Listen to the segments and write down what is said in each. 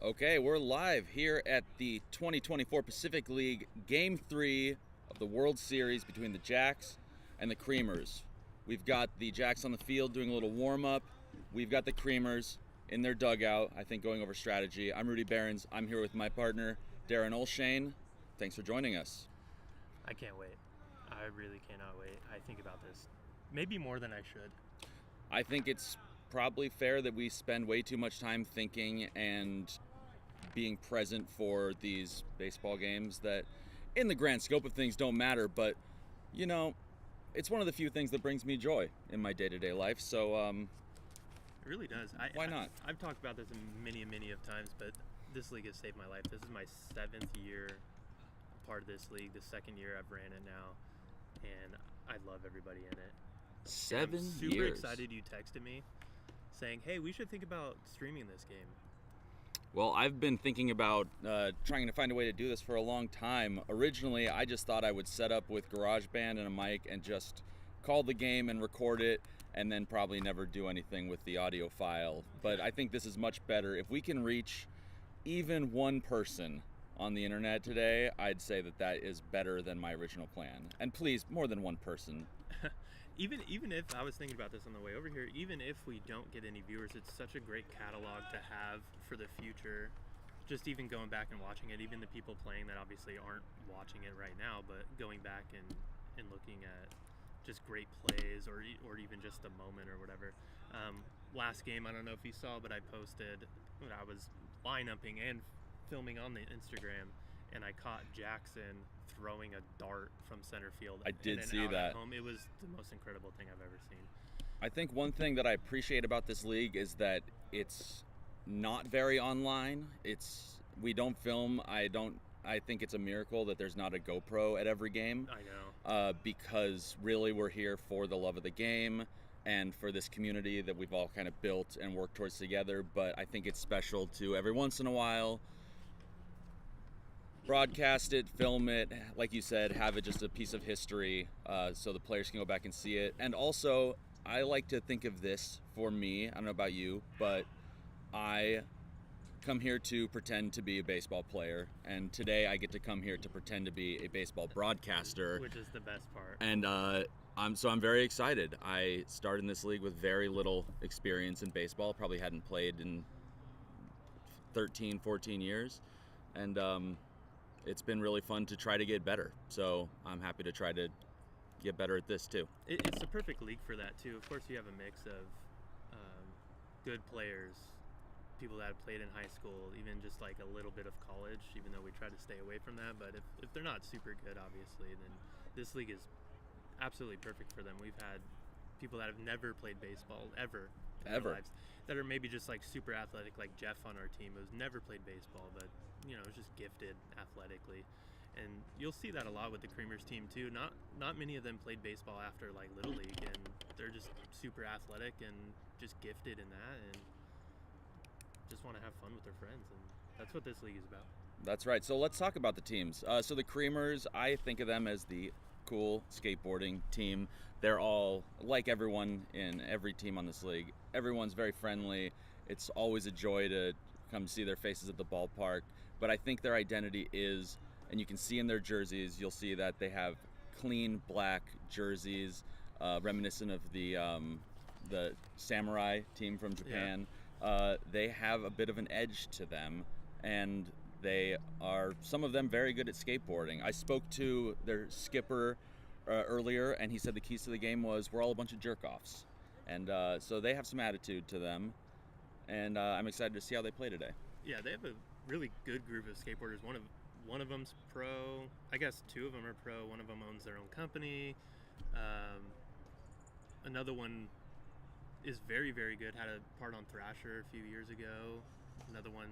Okay, we're live here at the 2024 Pacific League Game 3 of the World Series between the Jacs and the Creamers. We've got the Jacs on the field doing a little warm-up. We've got the Creamers in their dugout, I think, going over strategy. I'm Rudy Behrens. I'm here with my partner, Darren Olshane. Thanks for joining us. I can't wait. I really cannot wait. I think about this maybe more than I should. I think it's probably fair that we spend way too much time thinking and being present for these baseball games that in the grand scope of things don't matter, but you know, it's one of the few things that brings me joy in my day-to-day life, so It really does. Why not? I've talked about this many of times, but this league has saved my life. This is my 7th year part of this league, the 2nd year I've ran it now, and I love everybody in it. 7 I'm super years. excited you texted me saying, hey, we should think about streaming this game. Well, I've been thinking about trying to find a way to do this for a long time. Originally, I just thought I would set up with GarageBand and a mic and just call the game and record it and then probably never do anything with the audio file. But I think this is much better. If we can reach even one person on the internet today, I'd say that that is better than my original plan. And please, more than one person. Even if I was thinking about this on the way over here, even if we don't get any viewers, it's such a great catalog to have for the future. Just even going back and watching it, even the people playing that obviously aren't watching it right now, but going back and looking at just great plays or even just a moment or whatever. Last game, I don't know if you saw, but I posted when I was line-upping and filming on the Instagram, and I caught Jackson throwing a dart from center field. I did and see out that. At home. It was the most incredible thing I've ever seen. I think one thing that I appreciate about this league is that it's not very online. We don't film. I think it's a miracle that there's not a GoPro at every game. I know. Because really we're here for the love of the game and for this community that we've all kind of built and worked towards together. But I think it's special to every once in a while broadcast it, film it, like you said, have it just a piece of history so the players can go back and see it. And also, I like to think of this for me, I don't know about you, but I come here to pretend to be a baseball player, and today I get to come here to pretend to be a baseball broadcaster. Which is the best part. And I'm very excited. I started in this league with very little experience in baseball, probably hadn't played in 13, 14 years, and it's been really fun to try to get better. So I'm happy to try to get better at this too. It's a perfect league for that too. Of course, you have a mix of good players, people that have played in high school, even just like a little bit of college, even though we try to stay away from that. But if they're not super good, obviously, then this league is absolutely perfect for them. We've had people that have never played baseball ever in their lives, that are maybe just like super athletic, like Jeff on our team, who's never played baseball, but is just gifted athletically. And you'll see that a lot with the Creamers team too. Not many of them played baseball after like Little League, and they're just super athletic and just gifted in that, and just want to have fun with their friends, and that's what this league is about. That's right. So let's talk about the teams. So the Creamers, I think of them as the cool skateboarding team. They're all like everyone in every team on this league. Everyone's very friendly. It's always a joy to come see their faces at the ballpark. But I think their identity is, and you can see in their jerseys, you'll see that they have clean black jerseys, reminiscent of the samurai team from Japan. Yeah. They have a bit of an edge to them, and they are, some of them, very good at skateboarding. I spoke to their skipper earlier, and he said the keys to the game was we're all a bunch of jerk-offs. And so they have some attitude to them, and I'm excited to see how they play today. Yeah, they have a really good group of skateboarders. One of them's pro. I guess 2 of them are pro. One of them owns their own company. Another one is very, very good. Had a part on Thrasher a few years ago. Another one.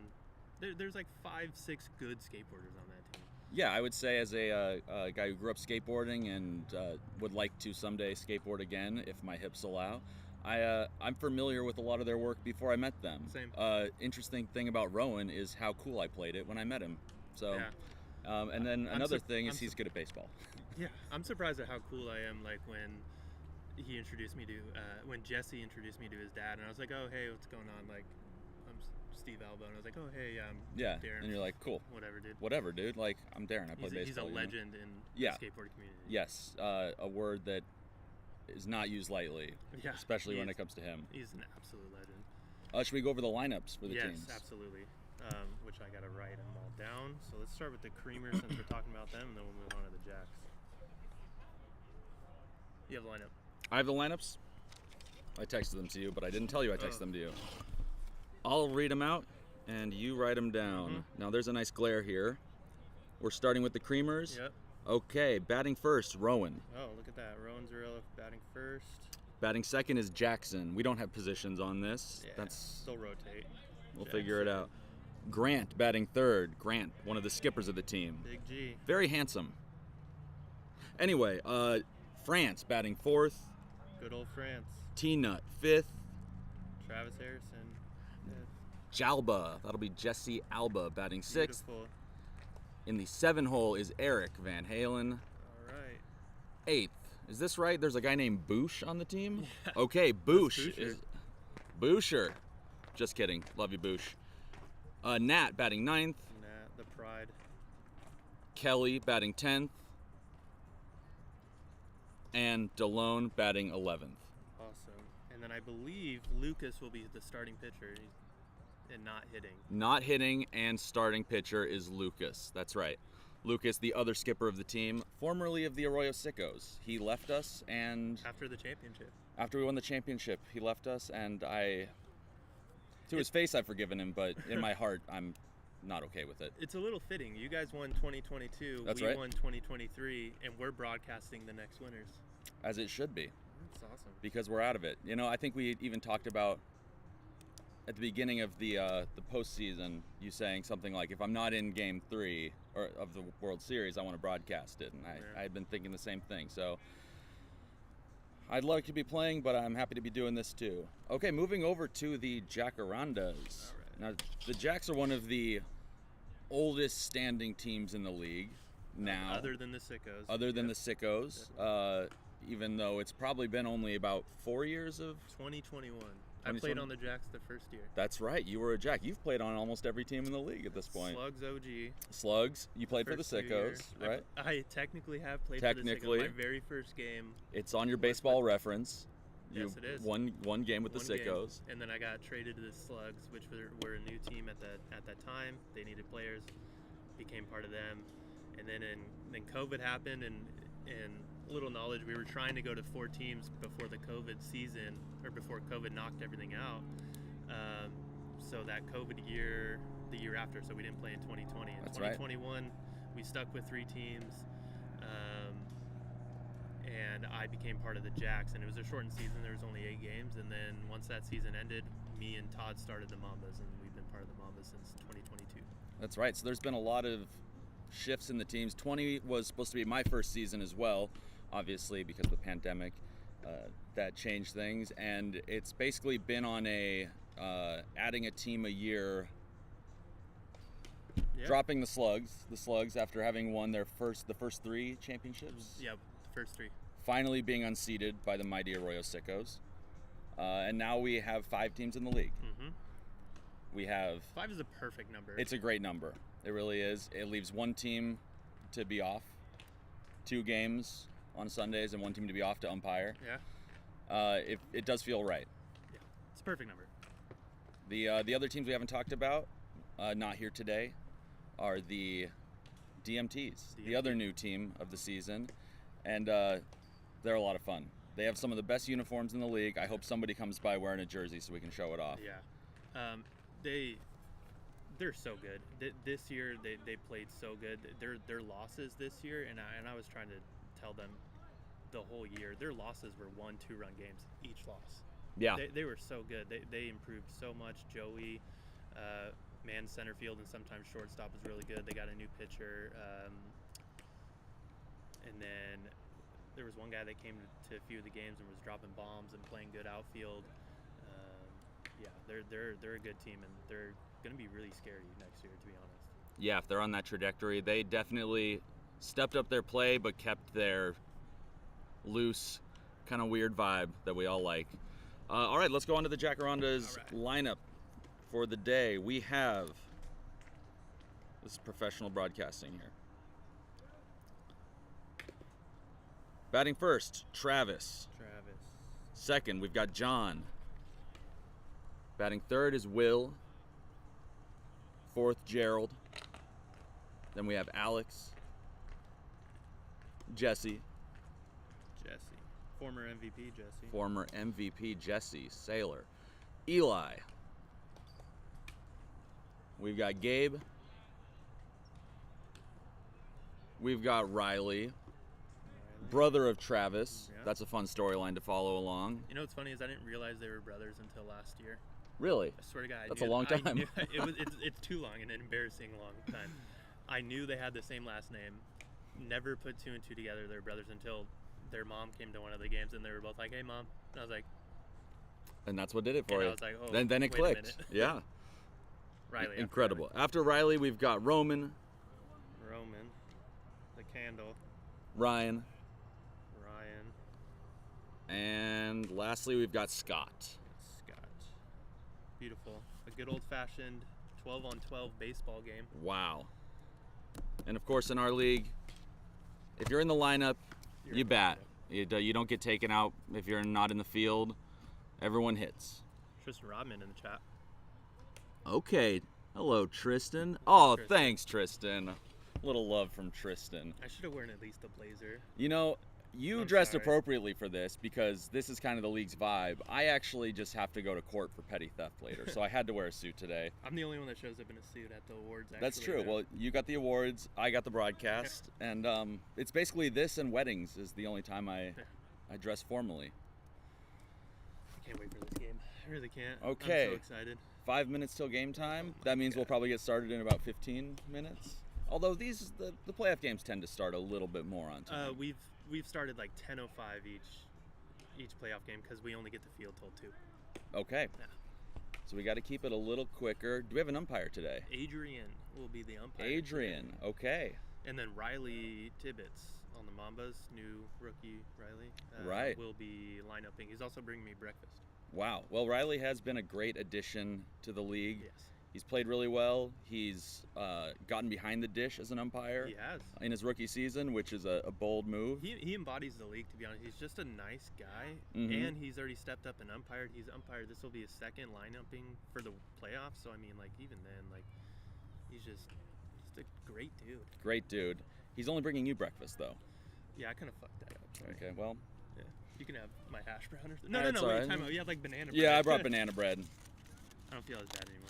There's like 5-6 good skateboarders on that team. Yeah, I would say as a guy who grew up skateboarding and would like to someday skateboard again if my hips allow, I'm familiar with a lot of their work before I met them. Same. Interesting thing about Rowan is how cool I played it when I met him. So, yeah. And then another thing is he's good at baseball. Yeah, I'm surprised at how cool I am. Like when he introduced me to, when Jesse introduced me to his dad, and I was like, oh, hey, what's going on? Like, I'm Steve Alba, and I was like, oh hey, I'm Yeah, Darren. and you're like, cool. Whatever, Dude. Like, I'm Darren. I play baseball. He's a legend in Yeah. the skateboarding community. Yes, a word that is not used lightly, Yeah, especially when it comes to him. He's an absolute legend. Should we go over the lineups for the teams? Yes, absolutely. Which I gotta write them all down. So let's start with the Creamers since we're talking about them, and then we'll move on to the Jacs. You have the lineup. I have the lineups. I texted them to you, but I didn't tell you I texted them to you. I'll read them out, and you write them down. Mm-hmm. Now, there's a nice glare here. We're starting with the Creamers. Yep. Okay, batting first, Rowan. Oh, look at that. Rowan Zarilla batting first. Batting second is Jackson. We don't have positions on this. Yeah, they'll rotate. We'll figure it out. Grant batting third. Grant, one of the skippers of the team. Big G. Very handsome. Anyway, France batting fourth. Good old France. T-Nut fifth. Travis Harrison. Jalba, that'll be Jesse Alba batting sixth. Beautiful. In the 7 hole is Eric Van Halen. All right. Eighth. Is this right? There's a guy named Boosh on the team? Yeah. Okay, Boosh Boocher. is Boosher. Just kidding. Love you, Boosh. Nat batting 9th. Nat, the pride. Kelly batting 10th. And DeLone batting 11th. Awesome. And then I believe Lucas will be the starting pitcher and not hitting. Not hitting and starting pitcher is Lucas. That's right. Lucas, the other skipper of the team, formerly of the Arroyo Sickos. He left us, and After the championship. after we won the championship, he left us, and to his face, I've forgiven him, but in my heart, I'm not okay with it. It's a little fitting. You guys won 2022. That's we right. won 2023, and we're broadcasting the next winners. As it should be, That's awesome. because we're out of it. You know, I think we even talked about at the beginning of the postseason, you saying something like, if I'm not in Game 3 or of the World Series, I want to broadcast it, and I had been thinking the same thing. So I'd like to be playing, but I'm happy to be doing this too. Okay, moving over to the Jacarandas. All Now, the Jacs are one of the oldest standing teams in the league now. Other than the Sickos. Other than the Sickos, even though it's probably been only about 4 years of... 2021. I played 2020? on the Jacs the first year. That's right, you were a Jack. You've played on almost every team in the league at this point. Slugs OG. Slugs, you played for the First few Sickos, years. right? I technically have played Technically. for the Sickos. My very first game. It's on your baseball reference. Yes, it is. One game with the One game. Sickos. And then I got traded to the Slugs, which were a new team at that time. They needed players. Became part of them. And then COVID happened, and little knowledge, we were trying to go to 4 teams before the COVID season, or before COVID knocked everything out. So that COVID year, the year after, so we didn't play in 2020. In That's 2021, we stuck with 3 teams, and I became part of the Jacs, and it was a shortened season. There was only 8 games, and then once that season ended, me and Todd started the Mambas, and we've been part of the Mambas since 2022. That's right. So there's been a lot of shifts in the teams. 20 was supposed to be my first season as well, obviously because of the pandemic. That changed things, and it's basically been on a adding a team a year, dropping the Slugs after having won the first 3 championships. Yeah, the first 3. Finally being unseated by the mighty Arroyo Sickos, and now we have 5 teams in the league. Mm-hmm. We have 5 is a perfect number. It's a great number. It really is. It leaves 1 team to be off, 2 games on Sundays, and 1 team to be off to umpire. Yeah. It does feel right. Yeah, it's a perfect number. The other teams we haven't talked about, not here today, are the DMTs, the other new team of the season, and they're a lot of fun. They have some of the best uniforms in the league. I hope somebody comes by wearing a jersey so we can show it off. Yeah. They're so good. This year they played so good. Their losses this year, and I was trying to tell them the whole year, their losses were 1-2 run games each loss. Yeah. They were so good. They improved so much. Joey, man center field and sometimes shortstop is really good. They got a new pitcher, and then there was one guy that came to a few of the games and was dropping bombs and playing good outfield. Yeah, they're a good team, and they're going to be really scary next year, to be honest. Yeah, if they're on that trajectory, they definitely stepped up their play but kept their loose, kind of weird vibe that we all like. All right, let's go on to the Jacarandas lineup. for the day, we have, this is professional broadcasting here. Batting first, Travis. Second, we've got John. Batting third is Will. Fourth, Gerald. Then we have Alex. Jesse. Former MVP Jesse. Former MVP Jesse. Sailor. Eli. We've got Gabe. We've got Riley. Brother of Travis. Yeah. That's a fun storyline to follow along. You know what's funny is I didn't realize they were brothers until last year. Really? I swear to God. That's a long time. It's too long, an embarrassing long time. I knew they had the same last name. Never put two and two together. They're brothers until their mom came to one of the games and they were both like, "Hey, Mom." And I was like, and that's what did it for and you. I was like, oh, then it wait a clicked. minute. Yeah. Riley. Incredible. After Riley, we've got Roman. The candle. Ryan. And lastly, we've got Scott. Beautiful. A good old-fashioned 12-on-12 baseball game. Wow. And of course, in our league, if you're in the lineup, you bat. You don't get taken out if you're not in the field. Everyone hits. Tristan Rodman in the chat. Okay. Hello, Tristan. Oh, Tristan. Thanks, Tristan. A little love from Tristan. I should have worn at least a blazer. You know, you I'm dressed sorry. appropriately for this because this is kind of the league's vibe. I actually just have to go to court for petty theft later, so I had to wear a suit today. I'm the only one that shows up in a suit at the awards. Actually, That's true. though. Well, you got the awards, I got the broadcast, and it's basically this and weddings is the only time I dress formally. I can't wait for this game. I really can't. Okay. I'm so excited. 5 minutes till game time. That means we'll probably get started in about 15 minutes. Although the playoff games tend to start a little bit more on time. We've started like 10:05 each playoff game because we only get the field till 2. Okay. Yeah. So we got to keep it a little quicker. Do we have an umpire today? Adrian will be the umpire. Adrian. Okay. And then Riley Tibbetts on the Mambas, new rookie Riley. Right. Will be line-upping. He's also bringing me breakfast. Wow. Well, Riley has been a great addition to the league. Yes. He's played really well. He's gotten behind the dish as an umpire. He has. In his rookie season, which is a bold move. He embodies the league, to be honest. He's just a nice guy, Mhm. and he's already stepped up and umpired. He's umpired. This will be his second line-upping for the playoffs. So I mean, like even then, like he's just a great dude. Great dude. He's only bringing you breakfast though. Yeah, I kind of fucked that up. Sorry. Okay. Well. Yeah. You can have my hash brown or something. That's No. all Wait, right. time out. You have like banana bread. Yeah, I brought banana bread. I don't feel as bad anymore.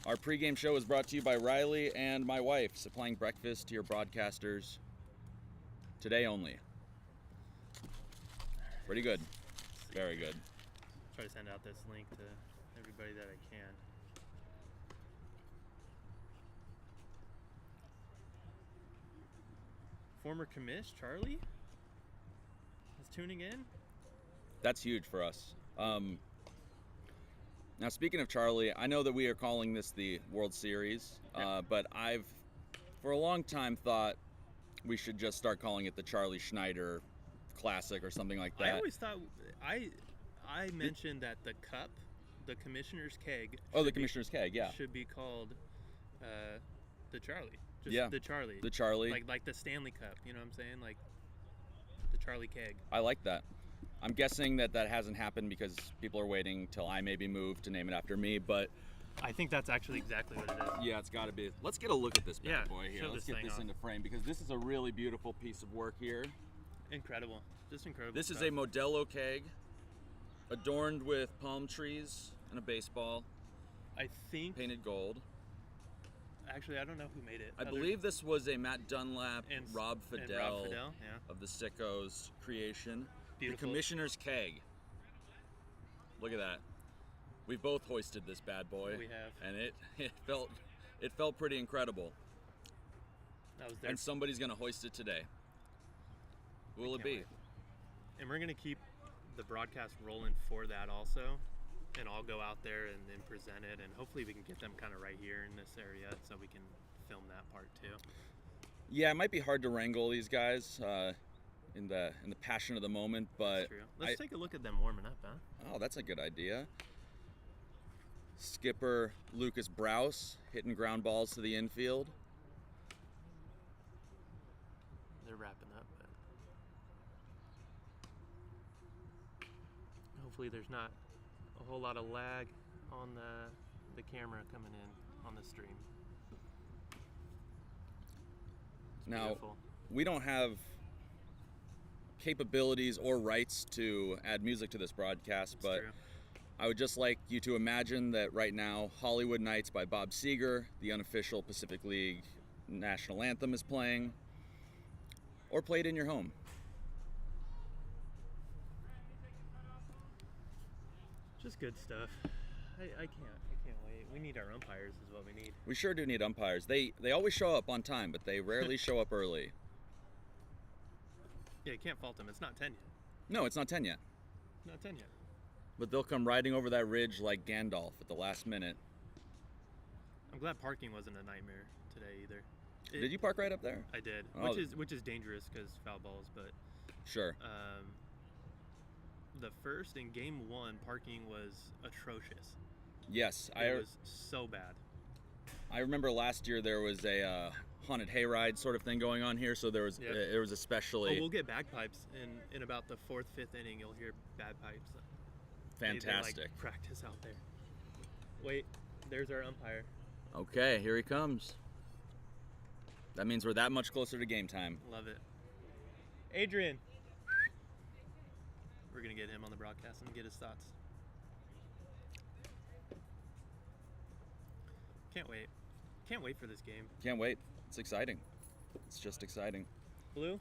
Our pregame show is brought to you by Riley and my wife, supplying breakfast to your broadcasters today only. Pretty good. Very good. Try to send out this link to everybody that I can. Former commish Charlie is tuning in. That's huge for us. Now, speaking of Charlie, I know that we are calling this the World Series, but I've, for a long time, thought we should just start calling it the Charlie Schneider Classic or something like that. I always thought I mentioned that the cup, the commissioner's keg. Oh, the Commissioner's Keg, yeah. Should be called the Charlie. Just Yeah, the Charlie. The Charlie. Like the Stanley Cup. You know what I'm saying? Like the Charlie keg. I like that. I'm guessing that hasn't happened because people are waiting till I maybe move to name it after me, but I think that's actually exactly what it is. yeah, it's got to be. Let's get a look at this bad Yeah, boy here. show Let's this get thing this off. into frame because this is a really beautiful piece of work here. Incredible. Just incredible. This is stuff. a Modelo keg adorned with palm trees and a baseball, I think. painted gold. Actually, I don't know who made it. I believe this was a Matt Dunlap, and Rob and Fidel, Rob Fidel, yeah. of the Sickos creation. Beautiful. The Commissioner's Keg. Look at that. We've both hoisted this bad boy. We have. And it felt pretty incredible. That was their. And somebody's gonna hoist it today. Who will it Can't be? wait. And we're gonna keep the broadcast rolling for that also, and I'll go out there and then present it, and hopefully we can get them kind of right here in this area so we can film that part too. Yeah, it might be hard to wrangle these guys in the passion of the moment, but That's true. Let's take a look at them warming up, huh? oh, that's a good idea. skipper Lucas Brous hitting ground balls to the infield. They're wrapping up, but hopefully there's not a whole lot of lag on the camera coming in on the stream. It's now, beautiful. We don't have capabilities or rights to add music to this broadcast, It's but true. I would just like you to imagine that right now Hollywood Nights by Bob Seger, the unofficial Pacific League national anthem, is playing, or played in your home. Just good stuff. I can't wait. We need our umpires is what we need. We sure do need umpires. They always show up on time, but they rarely show up early. Yeah, you can't fault them. It's not 10 yet. No, it's not 10 yet. Not 10 yet. But they'll come riding over that ridge like Gandalf at the last minute. I'm glad parking wasn't a nightmare today either. Did you park right up there? I did, Oh. which is dangerous because foul balls. But Sure. the first in game 1, parking was atrocious. Yes, It was so bad. I remember last year there was a haunted hayride sort of thing going on here, so there was Yep. it was especially We'll get bagpipes in about the 4th, 5th inning. You'll hear bagpipes. fantastic. They practice out there. Wait, there's our umpire. Okay, here he comes. That means we're that much closer to game time. Love it. Adrian. We're going to get him on the broadcast and get his thoughts. Can't wait. Can't wait for this game. Can't wait. It's exciting. It's just exciting. Blue,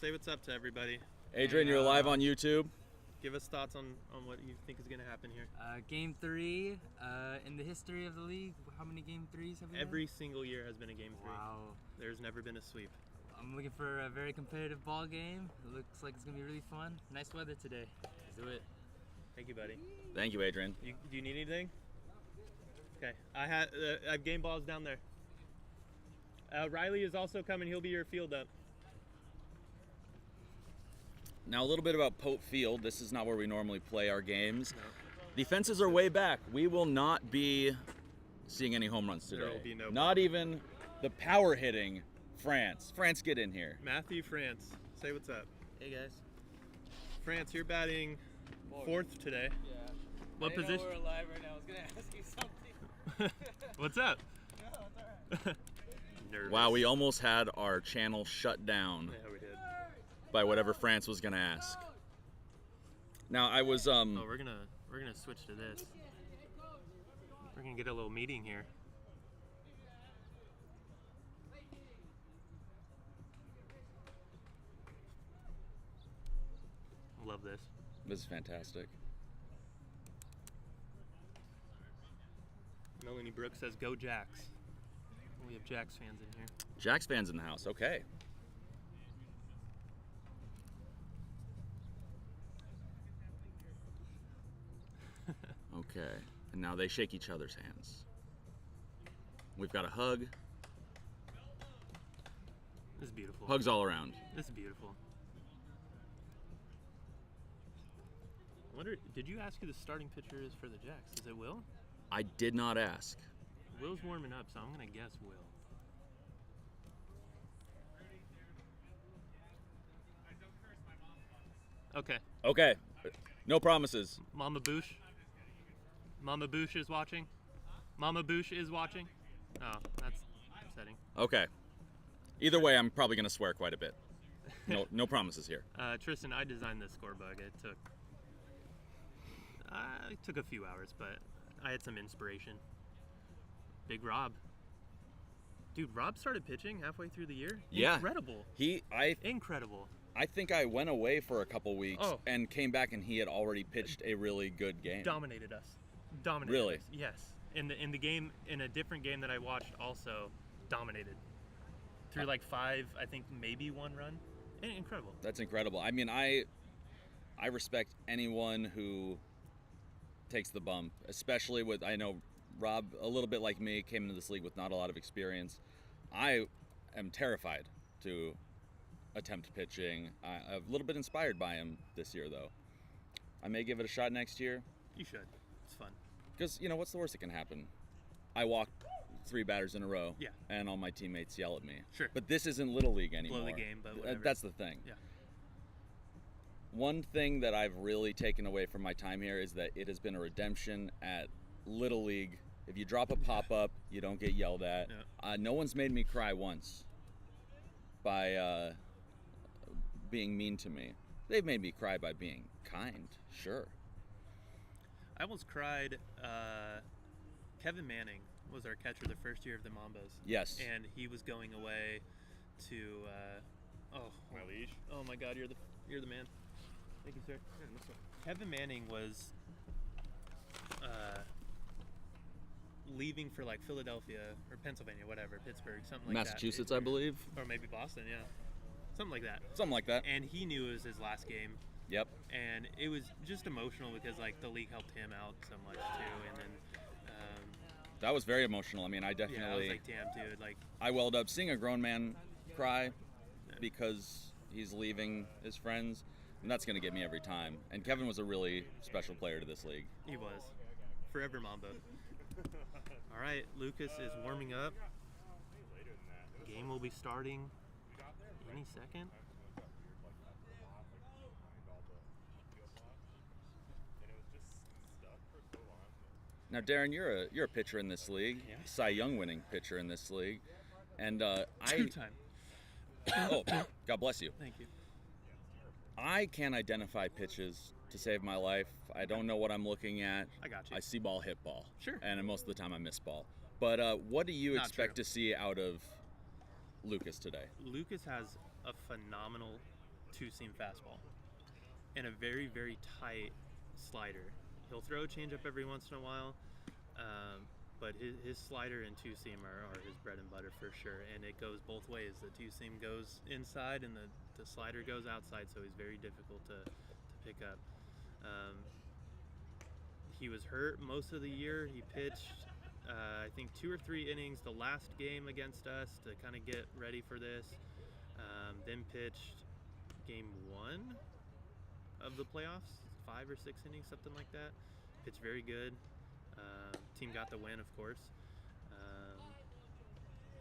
say what's up to everybody. Adrian, you're live on YouTube. Give us thoughts on what you think is going to happen here. Game 3 in the history of the league. How many game 3s have we Every had? single year has been a game 3. Wow. There's never been a sweep. I'm looking for a very competitive ball game. It looks like it's going to be really fun. Nice weather today. Let's do it. Thank you, buddy. Thank you, Adrian. Do you need anything? Okay. I have game balls down there. Riley is also coming. He'll be your field up. Now a little bit about Pope Field. This is not where we normally play our games. No. The fences are way back. We will not be seeing any home runs today. There will be no Not even the power hitting France. France, get in here. Matthew France, say what's up. Hey, guys. France, you're batting 4th today. Yeah. What position? We're live right now. I was going to ask you something. What's up? No, it's all right. Nervous. Wow, we almost had our channel shut down Yeah, we did. by whatever France was gonna ask. Now I was Oh, we're gonna switch to this. We're gonna get a little meeting here. Love this. This is fantastic. Melanie Brooks says, "Go Jacs." We have Jacs fans in here. Jacs fans in the house. Okay. Okay. And now they shake each other's hands. We've got a hug. This is beautiful. Hugs all around. This is beautiful. I wonder, did you ask who the starting pitcher is for the Jacs? Is it Will? I did not ask. Will's warming up, so I'm gonna guess Will. Okay. Okay. No promises. Mama Boosh. Mama Boosh is watching. Mama Boosh is watching. Oh, that's upsetting. Okay. Either way, I'm probably gonna swear quite a bit. No promises here. Tristan, I designed this score bug. It took a few hours, but I had some inspiration. Big Rob. Dude, Rob started pitching halfway through the year. Yeah. Incredible. Incredible. I think I went away for a couple weeks Oh. and came back and he had already pitched a really good game. Dominated us. Dominated Really? us. Yes. In the game, in a different game that I watched, also dominated. Through like 5, I think maybe 1 run. Incredible. That's incredible. I mean, I respect anyone who takes the bump, especially with, I know Rob, a little bit like me, came into this league with not a lot of experience. I am terrified to attempt pitching. I'm a little bit inspired by him this year, though. I may give it a shot next year. You should. It's fun. Because, what's the worst that can happen? I walk 3 batters in a row, Yeah. and all my teammates yell at me. Sure. But this isn't Little League anymore. Blow the game, but whatever. That's the thing. Yeah. One thing that I've really taken away from my time here is that it has been a redemption at Little League. If you drop a pop-up, you don't get yelled at. Yeah. No one's made me cry once by being mean to me. They've made me cry by being kind, sure. I almost cried. Kevin Manning was our catcher the first year of the Mambas. Yes. And he was going away to My liege. oh my God, you're the man. Thank you, sir. Kevin Manning was leaving for like Philadelphia or Pennsylvania, whatever, Pittsburgh, something like Massachusetts, that. I believe. Or maybe Boston, yeah. Something like that. Something like that. And he knew it was his last game. Yep. And it was just emotional because like the league helped him out so much too. And then That was very emotional. I mean, I definitely... yeah, I was like, damn, dude. Like, I welled up seeing a grown man cry because he's leaving his friends, and that's going to get me every time. And Kevin was a really special player to this league. he was. Forever Mamba. All right, Lucas is warming up. Game will be starting any second. Now, Darren, you're a pitcher in this league, Yeah. Cy Young winning pitcher in this league, and Two-time. oh, God bless you. Thank you. I can't identify pitches to save my life. I don't know what I'm looking at. I got you. I see ball, hit ball. Sure. And most of the time I miss ball. But what do you Not expect true. to see out of Lucas today? Lucas has a phenomenal two-seam fastball and a very, very tight slider. He'll throw a changeup every once in a while, but his slider and two-seam are his bread and butter for sure, and it goes both ways. The two-seam goes inside and the slider goes outside, so he's very difficult to pick up. He was hurt most of the year. He pitched, I think, 2 or 3 innings the last game against us to kind of get ready for this. Then pitched game 1 of the playoffs, 5 or 6 innings, something like that. Pitched very good. Team got the win, of course.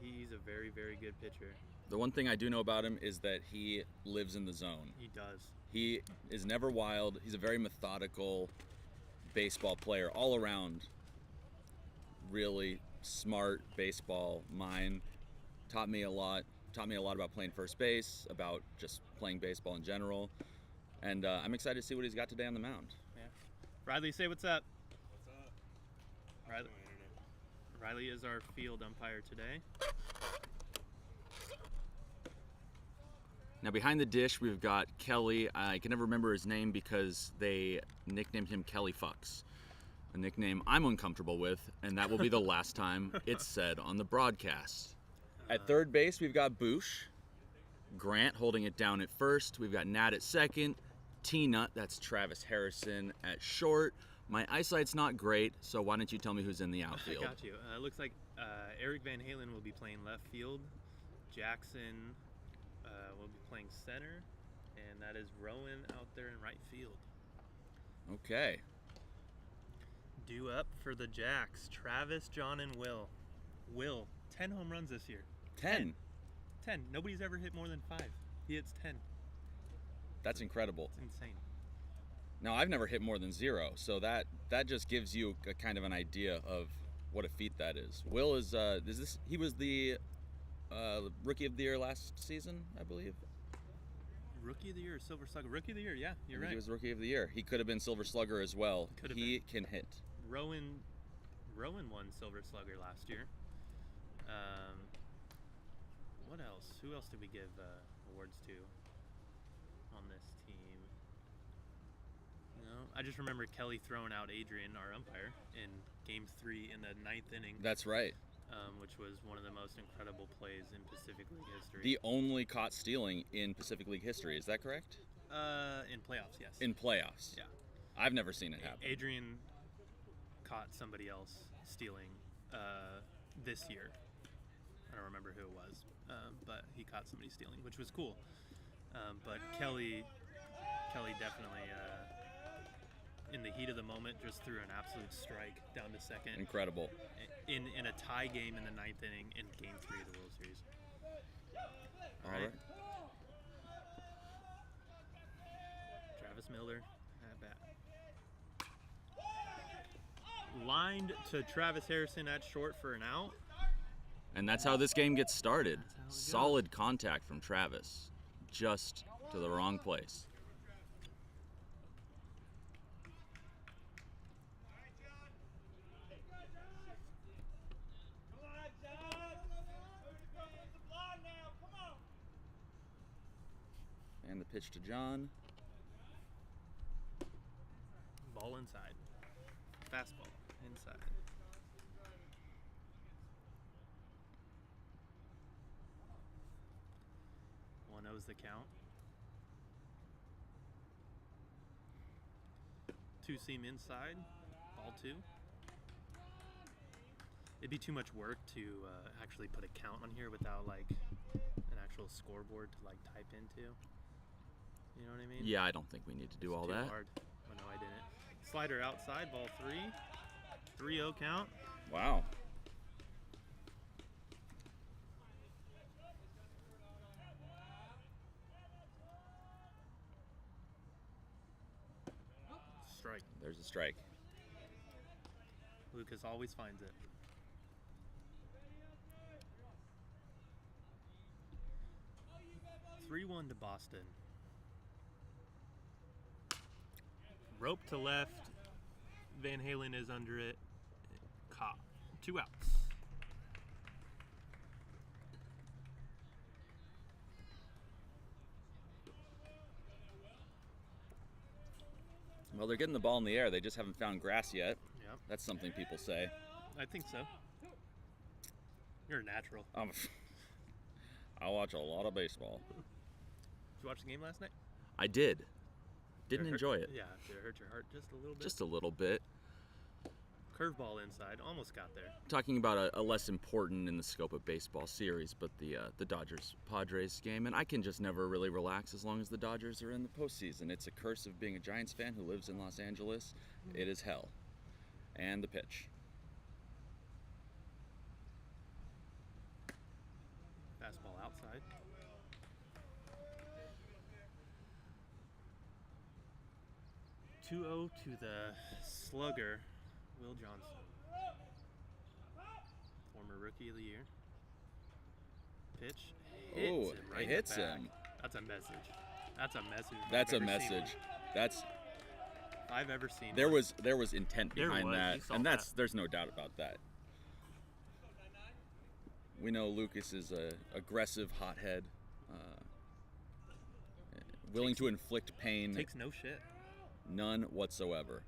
He's a very, very good pitcher. The one thing I do know about him is that he lives in the zone. He does. He is never wild. He's a very methodical baseball player all around. Really smart baseball mind. Taught me a lot about playing first base, about just playing baseball in general. And I'm excited to see what he's got today on the mound. Yeah. Riley, say what's up. What's up? Riley, Riley is our field umpire today. Now behind the dish, we've got Kelly. I can never remember his name because they nicknamed him Kelly Fucks, a nickname I'm uncomfortable with, and that will be the last time it's said on the broadcast. At third base, we've got Boosh. Grant holding it down at first. We've got Nat at second. T-Nut, that's Travis Harrison, at short. My eyesight's not great, so why don't you tell me who's in the outfield? I got you. It looks like Eric Van Halen will be playing left field. Jackson will be playing center. And that is Rowan out there in right field. Okay. Due up for the Jacs, Travis, John, and Will. Will, 10 home runs this year. 10. 10. Nobody's ever hit more than 5. He hits 10. That's incredible. It's insane. Now, I've never hit more than 0, so that just gives you a kind of an idea of what a feat that is. Will is he was the Rookie of the Year last season, I believe. Rookie of the Year or Silver Slugger? Rookie of the Year, yeah, you're right. He was Rookie of the Year. He could have been Silver Slugger as well. Could have He can hit. Rowan won Silver Slugger last year. What else? Who else did we give awards to on this team? No, I just remember Kelly throwing out Adrian, our umpire, in Game 3 in the 9th inning, That's right. which was one of the most incredible plays in Pacific League history. The only caught stealing in Pacific League history. Is that correct? In playoffs, yes. In playoffs. Yeah. I've never seen it happen. Adrian caught somebody else stealing this year. I don't remember who it was, but he caught somebody stealing, which was cool. But Kelly definitely in the heat of the moment just threw an absolute strike down to second Incredible. in a tie game in the 9th inning in Game 3 of the World Series. All right. Travis Miller at bat. Lined to Travis Harrison at short for an out. And that's how this game gets started. That's how it goes. Solid contact from Travis, just to the wrong place. And the pitch to John. Ball inside. Fastball inside. One O's the count. Two seam inside. Ball 2. It'd be too much work to actually put a count on here without like an actual scoreboard to like type into. You know what I mean? Yeah, I don't think we need to do It's all too that. hard. Oh, no, I didn't. Slider outside, ball 3. 3-0 count. Wow. Strike. There's a strike. Lucas always finds it. (3-1) to Boston. Rope to left. Van Halen is under it. Caught. 2 outs. Well, they're getting the ball in the air. They just haven't found grass yet. Yep, That's something people say. I think so. You're a natural. I watch a lot of baseball. Did you watch the game last night? I did. Didn't Did hurt- enjoy it. Yeah, did it hurt your heart just a little bit? Just a little bit. Curveball inside, almost got there. Talking about a less important in the scope of baseball series, but the Dodgers-Padres game, and I can just never really relax as long as the Dodgers are in the postseason. It's a curse of being a Giants fan who lives in Los Angeles. It is hell. And the pitch. Fastball outside. (2-0) to the slugger, Will Johnson. Former Rookie of the Year. Pitch. Hits Oh, him it right in hits the back. him. That's a message. That's a message. if That's I've a ever seen message. one. That's If I've ever seen there one. was intent There behind was, that, you saw and that. there's no doubt about that. We know Lucas is a aggressive hothead, willing to inflict pain. Takes no shit. None whatsoever.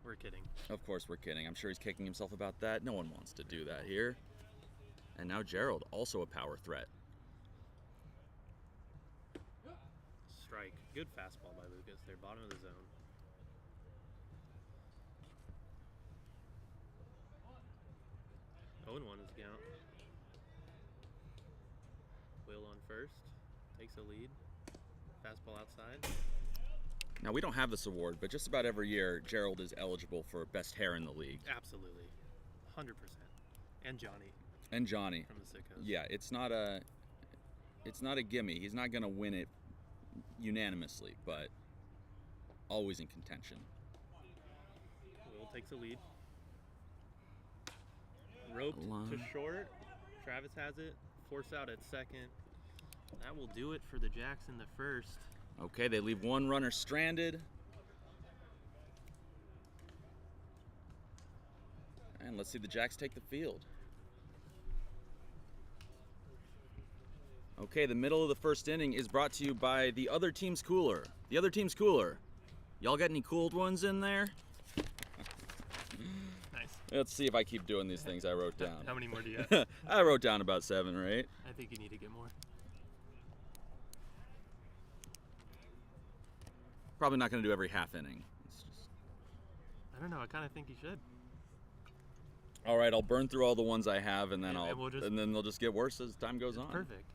We're kidding. Of course we're kidding. I'm sure he's kicking himself about that. No one wants to do that here. And now Gerald, also a power threat. Strike. Good fastball by Lucas. They're bottom of the zone. Oh, and 1 is the count. Will on first. Takes a lead. Fastball outside. Now we don't have this award, but just about every year Gerald is eligible for best hair in the league. Absolutely. 100%. And Johnny And Johnny. from the Sickos. Yeah, it's not a gimme. He's not going to win it unanimously, but always in contention. Will takes a lead. Roped Line. to short. Travis has it. Force out at second. That will do it for the Jacs in the first. Okay, they leave one runner stranded. And let's see the Jacs take the field. Okay, the middle of the first inning is brought to you by the other team's cooler. The other team's cooler. Y'all got any cooled ones in there? Nice. Let's see if I keep doing these things I wrote down. How many more do you have? I wrote down about 7 or 8. I think you need to get more. Probably not going to do every half inning. It's just... I don't know. I kind of think you should. All right, I'll burn through all the ones I have, and then Yeah, and then they'll just get worse as time goes on. Perfect.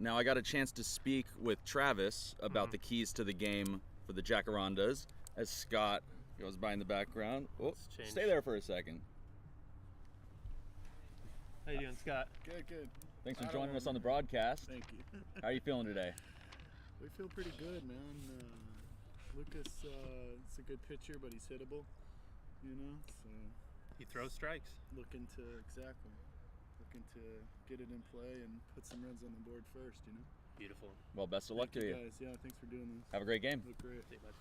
Now I got a chance to speak with Travis about the keys to the game for the Jacarandas as Scott goes by in the background. Oh, Let's change. stay there for a second. How you doing, Scott? Good. Thanks for joining us on the broadcast. Thank you. How are you feeling today? We feel pretty good, man. Lucas, it's a good pitcher, but he's hittable, so He throws strikes. looking to get it in play and put some runs on the board first, Beautiful. Well, best of luck Thank to you. guys. Yeah, thanks for doing this. Have a great game. Look great. See you, bud.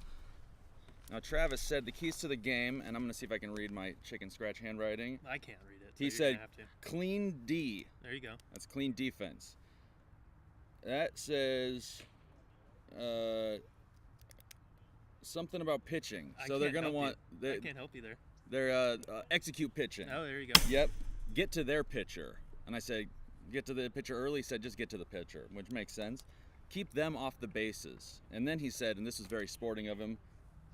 Now Travis said the keys to the game, and I'm going to see if I can read my chicken scratch handwriting. I can't read it. So He you're said gonna have to. clean D. There you go. That's clean defense. That says something about pitching. I So they're can't going to help want I can't help you there. their execute pitching. Oh, there you go. Yep. Get to their pitcher. And I said, get to the pitcher early. He said, just get to the pitcher, which makes sense. Keep them off the bases. And then he said, and this is very sporting of him,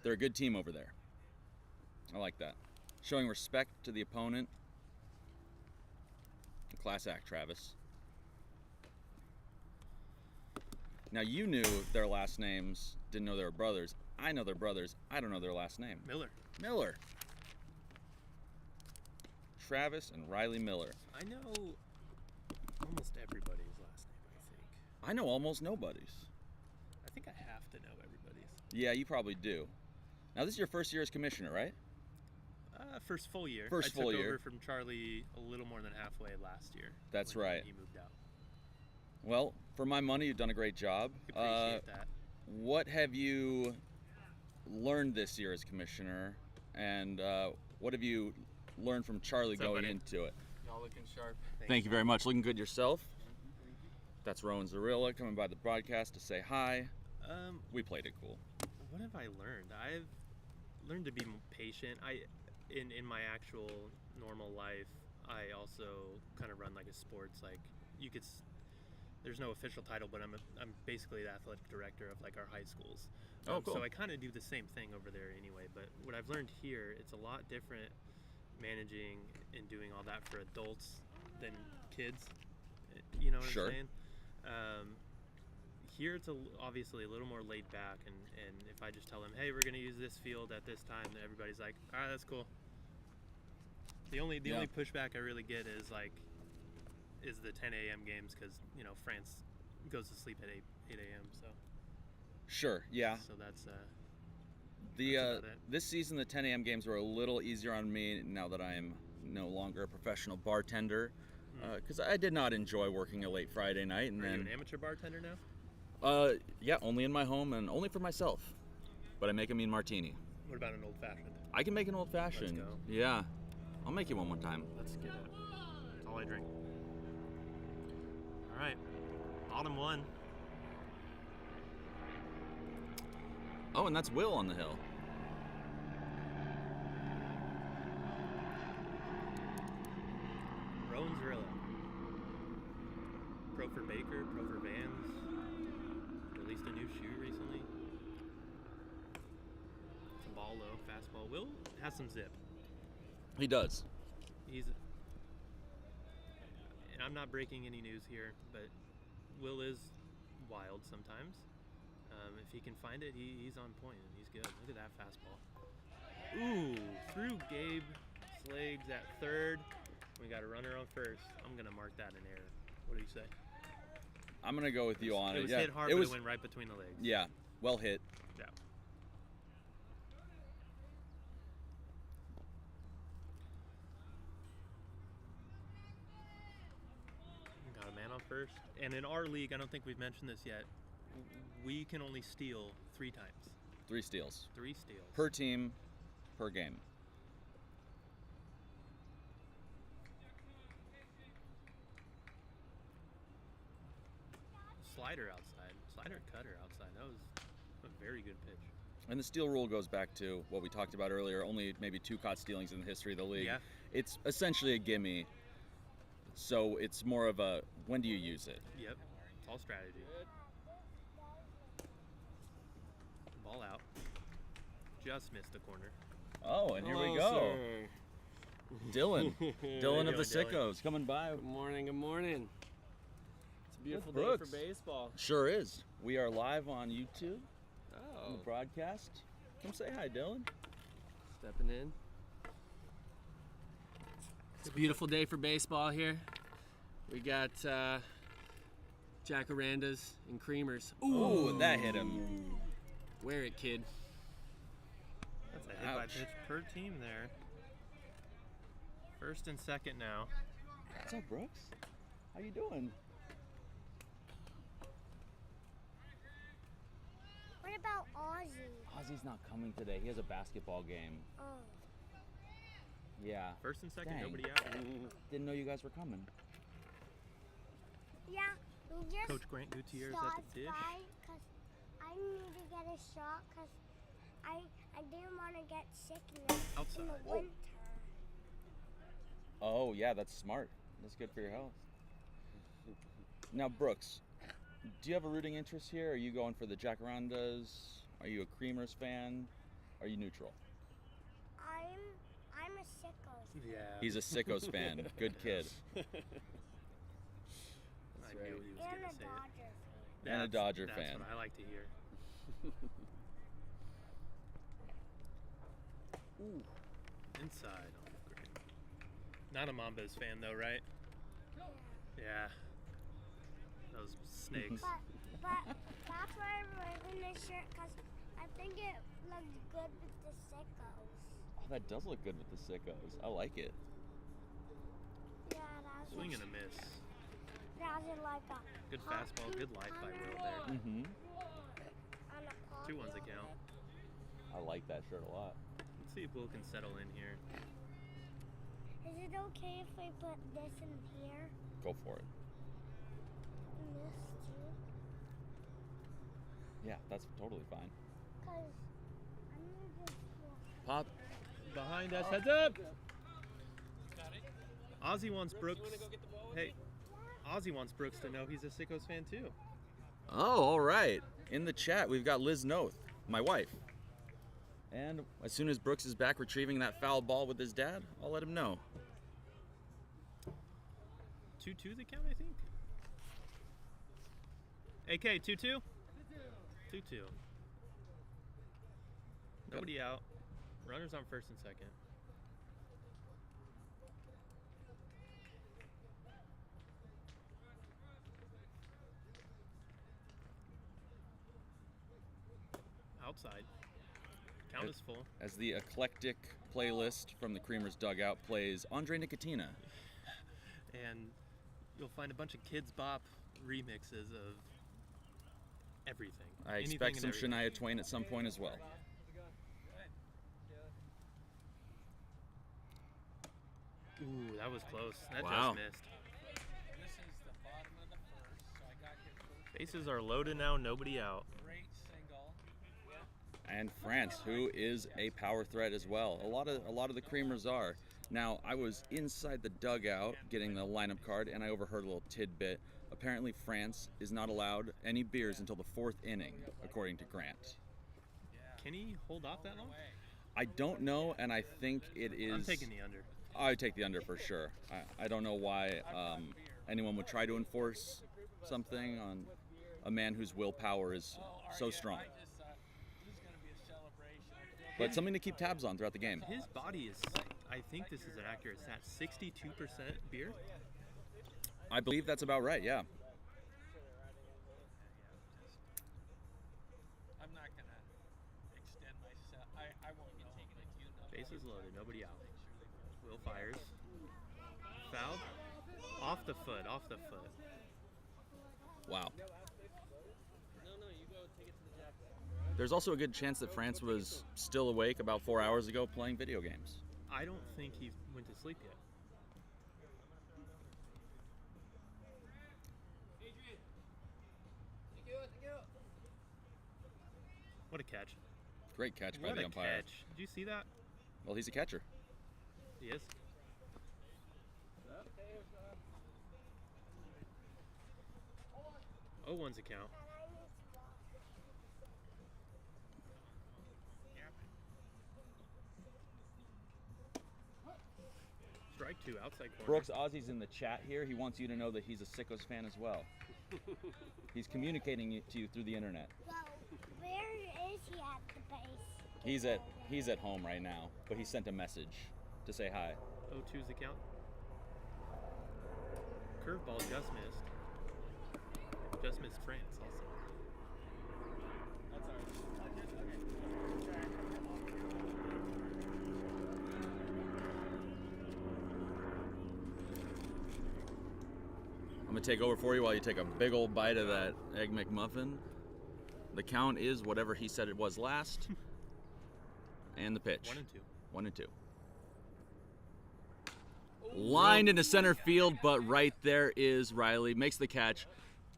they're a good team over there. I like that. Showing respect to the opponent. Class act, Travis. Now you knew their last names, didn't know they were brothers. I know they're brothers. I don't know their last name. Miller. Travis and Riley Miller. I know almost everybody's last name, I think. I know almost nobody's. I think I have to know everybody's. Yeah, you probably do. Now this is your first year as commissioner, right? First full year. First I full took year. over from Charlie a little more than halfway last year. That's when right. He moved out. Well, for my money, you've done a great job. Appreciate that. What have you learned this year as commissioner, and what have you learned from Charlie What's up, going buddy? into it? Y'all looking sharp. Thank you very much. Looking good yourself. That's Rowan Zarilla coming by the broadcast to say hi. We played it cool. What have I learned? I've learned to be patient. In my actual normal life, I also kind of run like a sports, like you could. There's no official title, but I'm basically the athletic director of like our high schools. Oh, cool. So I kind of do the same thing over there anyway. But what I've learned here, it's a lot different managing and doing all that for adults than kids. You know what Sure. I'm saying? Here it's obviously a little more laid back, and if I just tell them, hey, we're going to use this field at this time, then everybody's like, all right, that's cool. The only pushback I really get is the 10 a.m. games, because France goes to sleep at 8 a.m. So Sure, yeah. so that's The that's about it. this season, the 10 a.m. games were a little easier on me now that I am no longer a professional bartender, because I did not enjoy working a late Friday night. And Are you then, an amateur bartender now? yeah, only in my home and only for myself. But I make a mean martini. What about an old fashioned? I can make an old fashioned. go. Yeah, I'll make you one time. Let's get it. That's all I drink. All right, bottom one. Oh, and that's Will on the hill. Rowan Zarilla. Pro for Baker, pro for Vans. Released a new shoe recently. It's a ball low, fastball. Will has some zip. He does. He's, and I'm not breaking any news here, but Will is wild sometimes. If he can find it, he's on point and he's good. Look at that fastball. Ooh, through Gabe Slade's at third. We got a runner on first. I'm gonna mark that an error. What do you say? I'm gonna go with you on it. It was Yeah, hit hard, it but was. it went right between the legs. Yeah, well hit. Yeah. Got a man on first. And in our league, I don't think we've mentioned this yet, we can only steal 3 times. 3 steals 3 steals. per team, per game. Slider outside. Slider cutter outside. That was a very good pitch. And the steal rule goes back to what we talked about earlier. Only maybe 2 caught stealings in the history of the league. Yeah. It's essentially a gimme. So it's more of a when do you use it? Yep. It's all strategy. Ball out. Just missed the corner. Oh, and here we Hello, go. sir. Dylan. Dylan of the doing, Dylan? Sickos coming by. Good morning, good morning. It's Beautiful With day for Brooks. baseball. Sure is. We are live on YouTube on the Oh, broadcast. Come say hi, Dylan. stepping in. It's a beautiful day for baseball here. We got jacarandas and creamers. Ooh, that hit him. Wear it, kid. That's a hit by Ouch. pitch per team there. First and second now. What's up, Brooks? How you doing? What about Ozzy? Ozzy's not coming today. He has a basketball game. Oh. Yeah. First and second, Dang. nobody out. Didn't know you guys were coming. Yeah, we just Coach Grant Gutierrez at stopped the dish. by 'cause I need to get a shot because I didn't want to get sick in the Outside. winter. Oh, yeah, that's smart. That's good for your health. Now, Brooks, do you have a rooting interest here? Are you going for the Jacarandas? Are you a Creamers fan? Are you neutral? I'm a sicko. Yeah. He's a Sickos fan. Good kid. I That's knew right. he was And going a to say Dodger it. fan. And a Dodger That's fan. what I like to hear. Ooh. Inside on the green. Not a Mambas fan though, right? Yeah. Those snakes. But that's why I'm wearing this shirt because I think it looks good with the sickos. Oh, that does look good with the Sickos. I like it. Yeah, that's Swing and a miss. That's like a Good fastball, good life by Will there. Mm-hmm. on a 2-1's a count. I like that shirt a lot. Let's see if Will can settle in here. Is it okay if we put this in here? Go for it. And this too? Yeah, that's totally fine. Because I'm gonna just go. Pop. Behind us, heads up! Ozzy wants Brooks. Hey, Ozzy wants Brooks to know he's a Sickos fan too. Oh, all right. In the chat, we've got Liz Noth, my wife. And as soon as Brooks is back retrieving that foul ball with his dad, I'll let him know. 2-2 the count, I think. AK, 2-2? 2-2. Nobody out. Runners on first and second. Outside. Count is full. As the eclectic playlist from the Creamers dugout plays Andre Nicotina. And you'll find a bunch of Kids Bop remixes of everything. I Anything expect and some everything. Shania Twain at some point as well. Ooh, that was close. That Wow. just missed. Bases are loaded now, nobody out. And France, who is a power threat as well. A lot of the Creamers are. Now, I was inside the dugout getting the lineup card, and I overheard a little tidbit. Apparently, France is not allowed any beers until the 4th inning, according to Grant. Can he hold off that long? I don't know, and I think it is. I'm taking the under. I would take the under for sure. I don't know why anyone would try to enforce something on a man whose willpower is so strong. But something to keep tabs on throughout the game. His body is, I think this is an accurate stat, 62% beer. I believe that's about right, yeah. I'm not gonna extend myself. I won't know. Bases loaded, nobody out. Will fires. Fouled. Off the foot, off the foot. Wow. No, you go take it to the Jacs. There's also a good chance that France was still awake about 4 hours ago playing video games. I don't think he went to sleep yet. What a catch. Great catch by What the a umpire. catch. Did you see that? Well, he's a catcher. He is. Oh, one's a count. Strike two, outside corner. Brooks Ozzy's in the chat here. He wants you to know that he's a Sickos fan as well. He's communicating to you through the internet. Well, where is he at the base? He's at home right now, but he sent a message to say hi. 0-2's the count. Curveball just missed. Just missed France also. I'm gonna take over for you while you take a big old bite of that Egg McMuffin. The count is whatever he said it was last. And the pitch. 1-2. 1-2. Lined into center field, but right there is Riley. Makes the catch.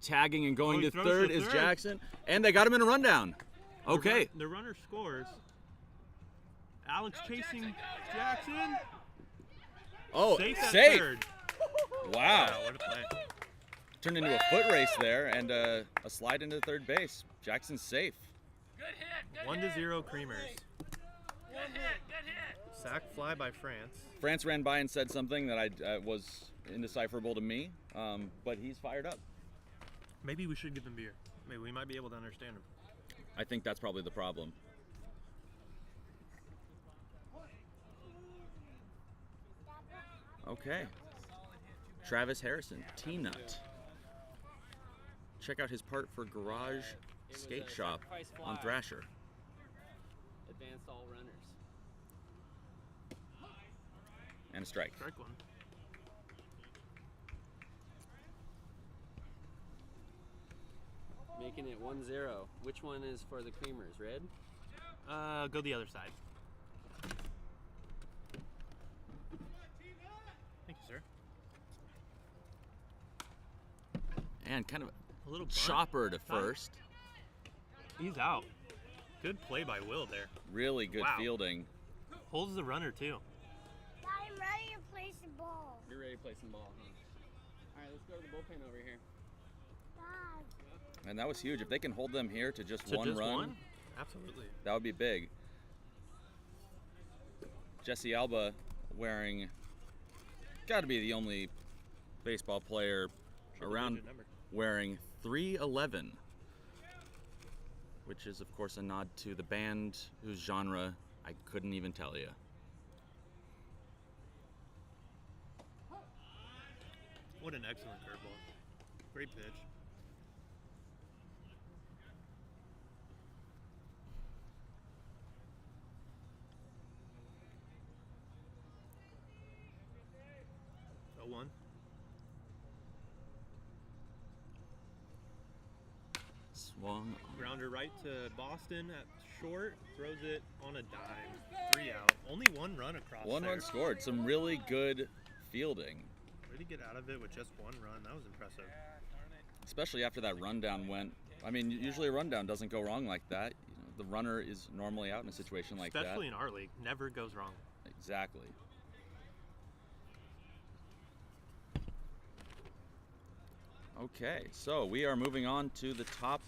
Tagging and going he to throws third to is third. Jackson. And they got him in a rundown. Okay. The runner scores. Alex chasing Jackson. Oh, Safe at safe. third. Wow. What a play. Turned into a foot race there and a slide into third base. Jackson's safe. 1-0 Creamers. Sack fly by France. France ran by and said something that was indecipherable to me, but he's fired up. Maybe we should give them beer. Maybe we might be able to understand them. I think that's probably the problem. Okay. Travis Harrison, T-Nut. Check out his part for Garage Skate Shop on Thrasher. Advanced all runners. And a strike. Strike one. Making it 1-0. Which one is for the Creamers? Red? Go the other side. Thank you, sir. And kind of A little bunt. chopper to first. He's out. Good play by Will there. Really good Wow. fielding. Holds the runner too. I'm ready to place the ball. You're ready to play some ball, huh? All right, let's go to the bullpen over here. Dad. And that was huge. If they can hold them here to just To one just run, one? Absolutely. that would be big. Jesse Alba wearing, got to be the only baseball player around Triple-digit number. wearing 311, which is of course a nod to the band whose genre I couldn't even tell you. What an excellent curveball. Great pitch. Oh, 1. Swung. Grounder right to Boston at short. Throws it on a dime. 3 out. Only 1 run across One there. run scored. Some really good fielding, Way to get out of it with just 1 run. That was impressive. especially after that rundown went. I mean, usually a rundown doesn't go wrong like that. You know, the runner is normally out in a situation like Especially that. in our league. Never goes wrong. Exactly. Okay, so we are moving on to the top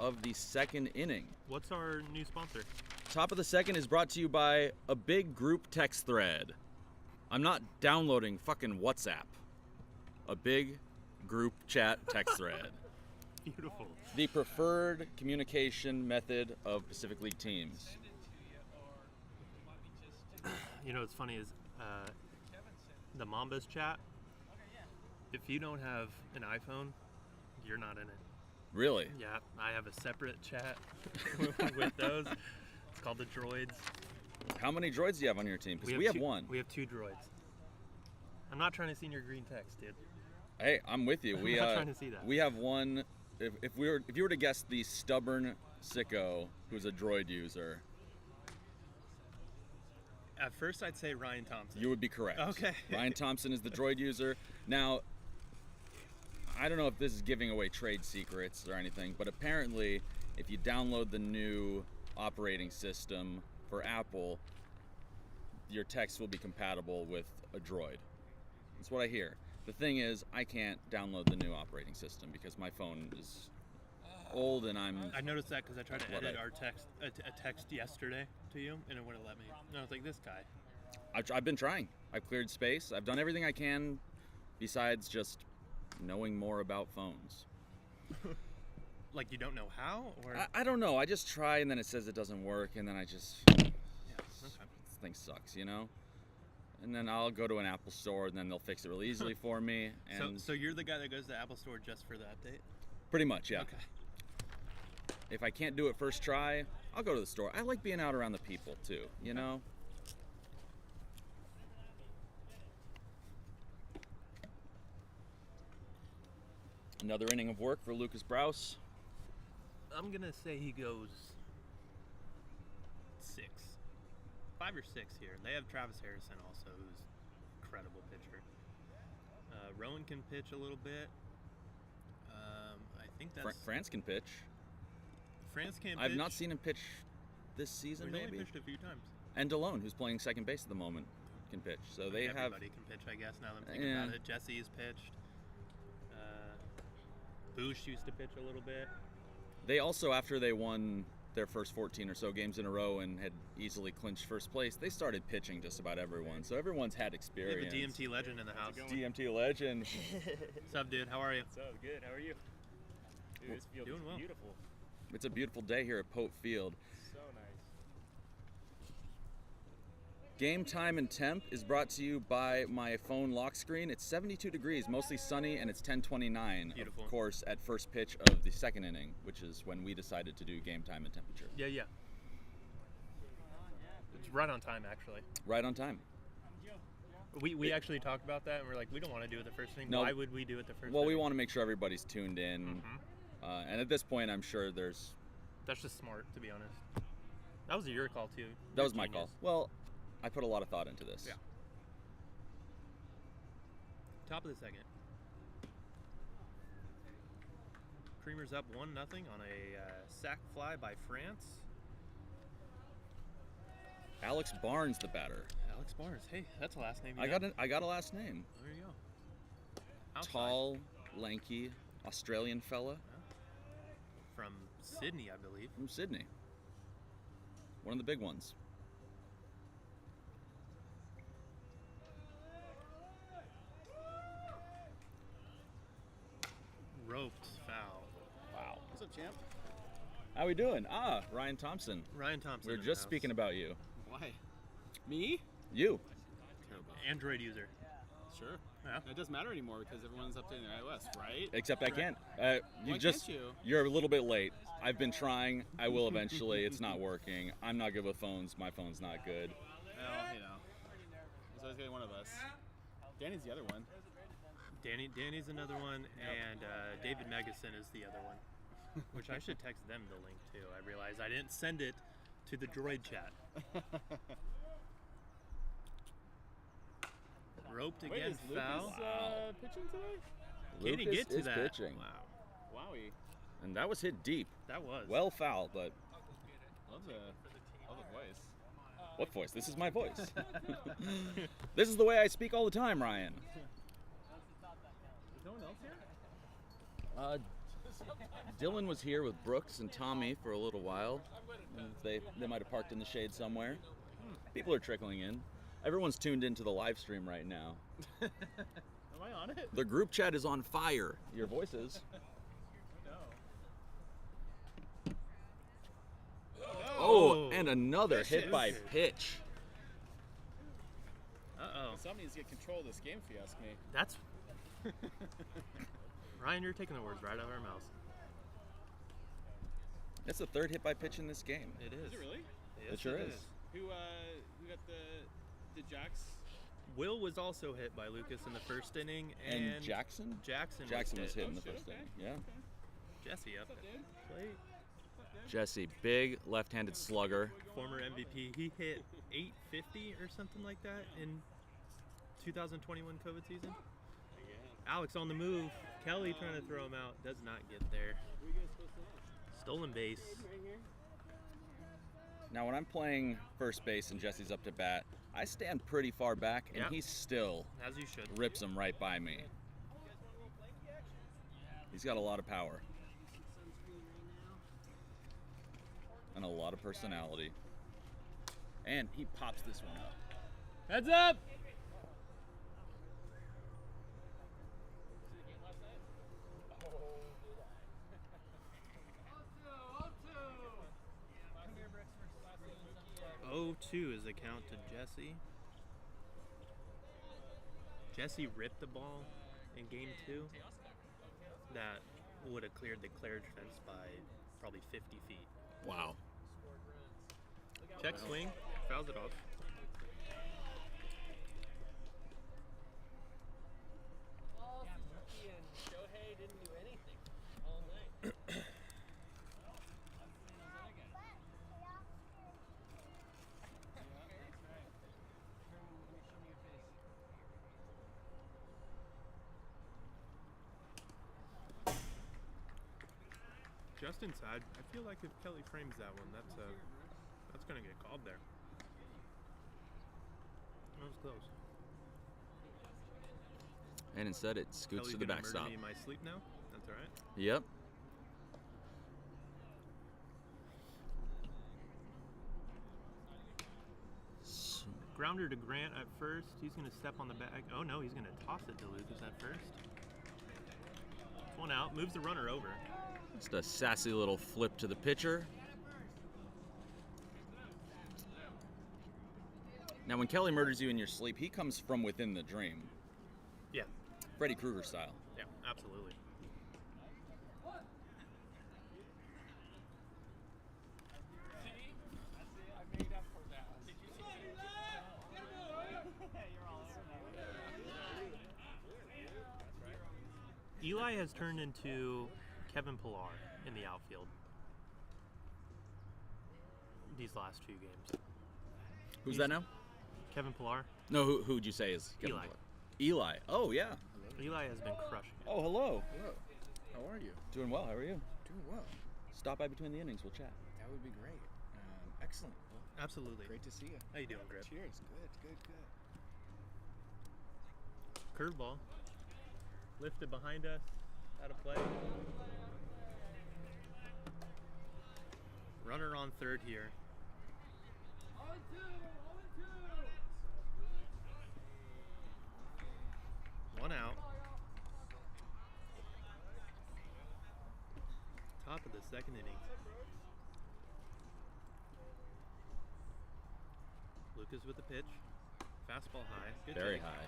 of the second inning. What's our new sponsor? Top of the second is brought to you by a big group text thread. I'm not downloading fucking WhatsApp. A big group chat text thread. Beautiful. The preferred communication method of Pacific League teams. You know what's funny is the Mambas chat. If you don't have an iPhone, you're not in it. Really? Yeah, I have a separate chat with those. It's called the Droids. How many droids do you have on your team? Because we have 2, one. We have 2 droids. I'm not trying to see your green text, dude. Hey, I'm with you. We I'm not trying to see that. We have one. If you were to guess the stubborn sicko who's a droid user, At first, I'd say Ryan Thompson. you would be correct. Okay. Ryan Thompson is the droid user. Now, I don't know if this is giving away trade secrets or anything, but apparently, if you download the new operating system for Apple, your text will be compatible with a droid. That's what I hear. The thing is, I can't download the new operating system because my phone is old and I noticed that because I tried to What edit I- our text, a text yesterday to you, and it wouldn't let me. And I was like, this guy. I've been trying. I've cleared space. I've done everything I can besides just knowing more about phones. Like you don't know how, or I don't know. I just try, and then it says it doesn't work, and then I just okay. this thing sucks, you know. And then I'll go to an Apple store, and then they'll fix it really easily for me. And So you're the guy that goes to the Apple Store just for the update? pretty much, yeah. Okay. If I can't do it first try, I'll go to the store. I like being out around the people too, you know. Another inning of work for Lucas Brous. I'm gonna say he goes 6, 5 or 6 here. They have Travis Harrison also, who's an incredible pitcher. Rowan can pitch a little bit. I think that's France can pitch. France can't. I've pitch. not seen him pitch this season, He's only maybe. pitched a few times. And DeLone, who's playing second base at the moment, can pitch. So they have. Everybody can pitch, I guess. Now that I'm thinking Yeah. about it, Jesse's pitched. Boosh used to pitch a little bit. They also, after they won their first 14 or so games in a row and had easily clinched first place, they started pitching just about everyone. So everyone's had We experience. have a DMT legend in the house. DMT legend. What's up, dude? How are you? So good. How are you? Dude, this field Doing is well. beautiful. It's a beautiful day here at Pope Field. So nice. Game time and temp is brought to you by my phone lock screen. It's 72 degrees, mostly sunny, and it's 10:29. Beautiful. Of course, at first pitch of the second inning, which is when we decided to do game time and temperature. Yeah. It's right on time, actually. Right on time. We actually talked about that, and we're like, we don't want to do it the first inning. No. Why would we do it the first Well, we inning? want to make sure everybody's tuned in. And at this point, I'm sure there's. That's just smart, to be honest. That was your call, too. That was my call. Well, I put a lot of thought into this. Yeah. Top of the second. Creamer's up 1-0 on a sac fly by France. Alex Barnes, the batter. Alex Barnes. Hey, that's a last name. You I got a last name. There you go. Outside. Tall, lanky, Australian fella From Sydney, I believe. from Sydney. One of the big ones. Roped foul. Wow. What's up, champ? How we doing? Ryan Thompson. Ryan Thompson. We were in the just house. speaking about you. Why? Me? You. Terrible. Android user. Sure. Yeah. It doesn't matter anymore because everyone's updating their iOS, right? Except I can't. Why Just. can't you? You're a little bit late. I've been trying. I will eventually. It's not working. I'm not good with phones. My phone's not good. Well, you know. There's always getting one of us. Danny's the other one. Danny's another one, and David Megason is the other one. Which I should text them the link to. I realized I didn't send it to the droid chat. Roped Wait, again, is foul. Lucas pitching today? Can't even Lucas get to is that. pitching. Wow, Wowie. And that was hit deep. that was. Well foul, but Love the voice. what voice? This is my voice. This is the way I speak all the time, Ryan. Is no one else here? Dylan was here with Brooks and Tommy for a little while. They might have parked in the shade somewhere. People are trickling in. Everyone's tuned into the live stream right now. Am I on it? The group chat is on fire. Your voice is. Oh, and another hit by pitch. Uh-oh. Somebody needs to get control of this game, if you ask me. That's... Ryan, you're taking the words right out of our mouths. That's the third hit by pitch in this game. It is. Is it really? Yes, It sure is. Who got the Jacs? Will was also hit by Lucas in the first inning, And Jackson? Jackson Was hit in the shit, first okay. inning. Yeah. Jesse up What's up, at dude? plate. Jesse, big left-handed slugger. Former MVP. He hit 850 or something like that in 2021 COVID season. Alex on the move. Kelly trying to throw him out. Does not get there. Stolen base. Now, when I'm playing first base and Jesse's up to bat, I stand pretty far back, and Yeah. he still As you should. rips him right by me. He's got a lot of power. And a lot of personality. And he pops this one up. Heads up! 2 is the count to Jesse. Jesse ripped the ball in game 2. That would have cleared the cleared fence by probably 50 feet. Wow. Check swing, fouls it off. Shohei didn't do anything all night. Just inside. I feel like if Kelly frames that one, that's gonna get called there. That was close. And instead it scoots Kelly's to the gonna backstop. murder me in my sleep now. That's all right. Yep. Grounder to Grant at first. He's gonna step on the back. Oh no, he's gonna toss it to Lucas at first. One out. Moves the runner over. Just a sassy little flip to the pitcher. Now, when Kelly murders you in your sleep, he comes from within the dream. Yeah. Freddy Krueger style. Yeah, absolutely. I made up for that. Did you see that? You're all over. Eli has turned into Kevin Pillar in the outfield these last 2 games. Who's that now? Kevin Pillar. No, who would you say is Kevin Eli. Pillar? Eli. Oh, yeah. Eli has been crushing it. Oh, hello. Hello. How are you? Doing well. How are you? Doing well. Stop by between the innings. We'll chat. That would be great. Excellent. Well, Absolutely. great to see you. How you doing, Grip? Cheers. Good. Curveball. Lifted behind us. Out of play. Runner on third here. One out. Top of the second inning. Lucas with the pitch. Fastball high. Good Very take. high.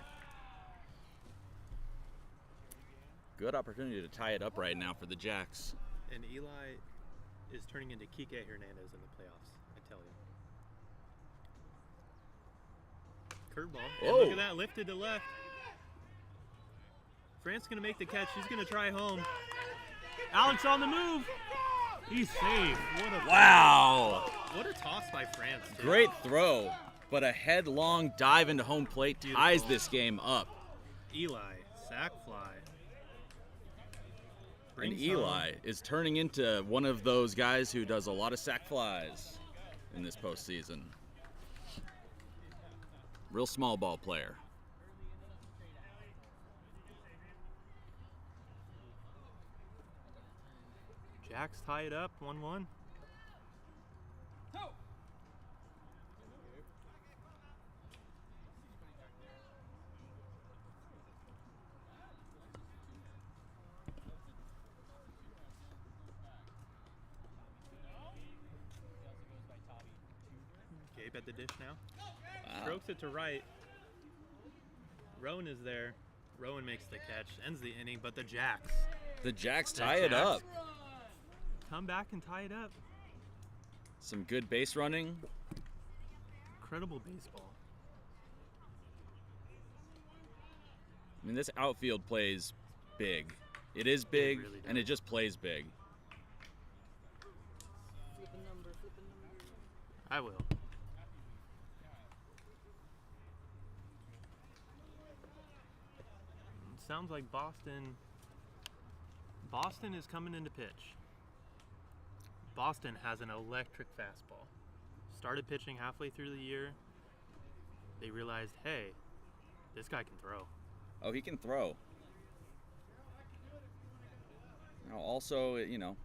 Good opportunity to tie it up right now for the Jacs. And Eli is turning into Kike Hernandez in the playoffs, I tell you. Curveball. And Whoa. look at that, lifted to left. Grant's going to make the catch. He's going to try home. Alex on the move. He's safe. Wow. What a toss by France, too. Great throw, but a headlong dive into home plate ties Beautiful. this game up. Eli, sac fly. And Brings Eli home. is turning into one of those guys who does a lot of sac flies in this postseason. Real small ball player. Jacs tie it up, 1-1. Gabe at the dish now. Wow. Strokes it to right. Rowan is there. Rowan makes the catch, ends the inning, but the Jacs The Jacs The tie it Jacs. up. come back and tie it up. Some good base running. Incredible baseball. I mean, this outfield plays big. It is big, really and it does. just plays big. I will. Sounds like Boston is coming into pitch. Boston has an electric fastball. Started pitching halfway through the year. They realized, hey, this guy can throw. Oh, he can throw. Now, also,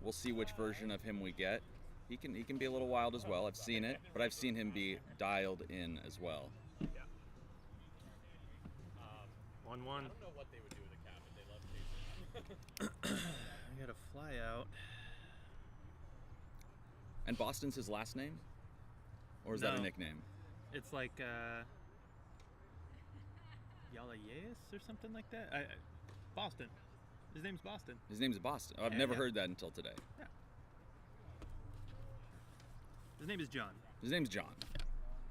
we'll see which version of him we get. He can be a little wild as well. I've seen it, but I've seen him be dialed in as well. 1-1. I don't know what they would do with a cat, but they love chasing. I got a fly out. And Boston's his last name? Or is that a No. nickname? It's like Yalayeus or something like that. Boston. His name's Boston. His name's Boston. Oh, I've Yeah, never yeah. heard that until today. Yeah. His name is John. His name's John.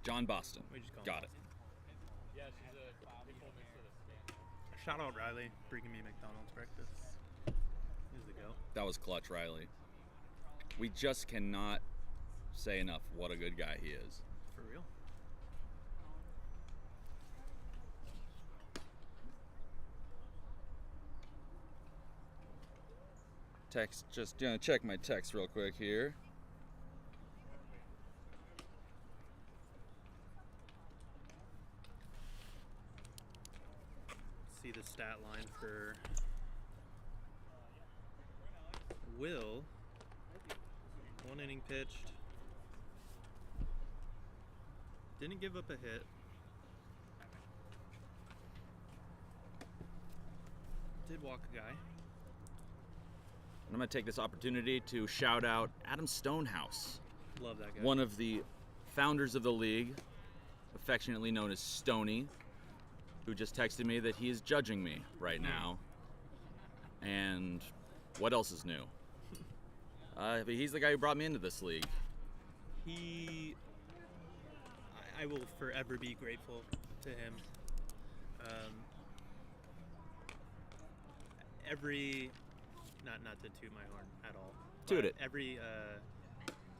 John Boston. We just call him Got it. Yeah, she's a people next to the stand. Shout out Riley, bringing me McDonald's breakfast. Here's the go. That was clutch, Riley. We just cannot say enough what a good guy he is. For real. Text, just gonna check my text real quick here. See the stat line for Will. 1 inning pitched. Didn't give up a hit. Did walk a guy. And I'm gonna take this opportunity to shout out Adam Stonehouse, Love that guy. one of the founders of the league, affectionately known as Stoney, who just texted me that he is judging me right now. And what else is new? He's the guy who brought me into this league. I will forever be grateful to him. Not to toot my horn at all. Toot but it. Every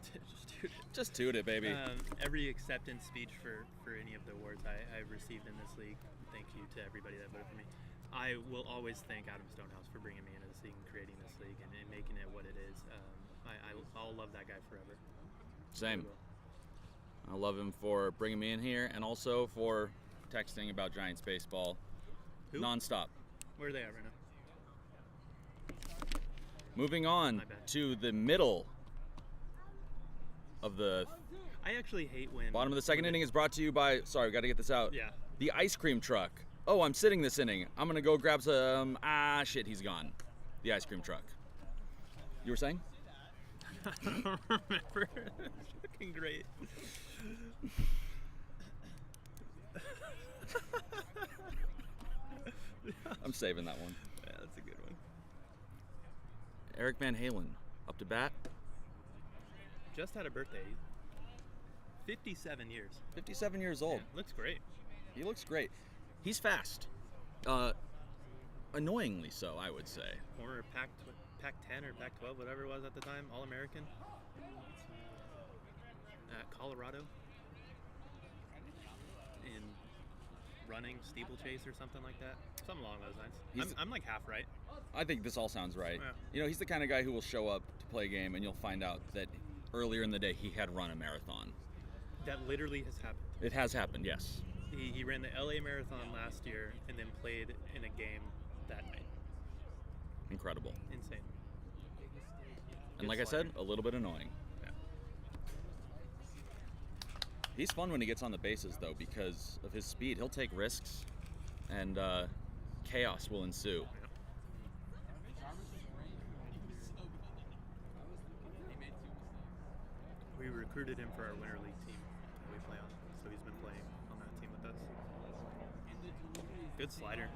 just toot it. Just toot it, baby. Every acceptance speech for any of the awards I've received in this league. Thank you to everybody that voted for me. I will always thank Adam Stonehouse for bringing me into this league and creating this league and making it what it is. I'll love that guy forever. Same. I love him for bringing me in here and also for texting about Giants baseball Who? nonstop. Where are they at right now? Moving on My bad. to the middle of the I actually hate when bottom of the second when inning is brought to you by, sorry, we got to get this out. Yeah. The ice cream truck. Oh, I'm sitting this inning. I'm going to go grab some, shit, he's gone. The ice cream truck. You were saying? I don't remember. It's fucking great. I'm saving that one. Yeah, that's a good one. Eric Van Halen, up to bat. Just had a birthday. 57 years. 57 years old. Yeah, looks great. He looks great. He's fast. Annoyingly so, I would say. Former Pac-10 or Pac-12, whatever it was at the time, All-American. At Colorado. In running, steeplechase or something like that. Something along those lines. I'm like half right. I think this all sounds right. Yeah. You know, he's the kind of guy who will show up to play a game and you'll find out that earlier in the day he had run a marathon. That literally has happened. It has happened, yes. He ran the LA Marathon last year and then played in a game that night. Incredible. Insane. And like I said, a little bit annoying. Yeah. He's fun when he gets on the bases, though, because of his speed. He'll take risks, and chaos will ensue. We recruited him for our winter league team that we play on, so he's been playing on that team with us. Good slider.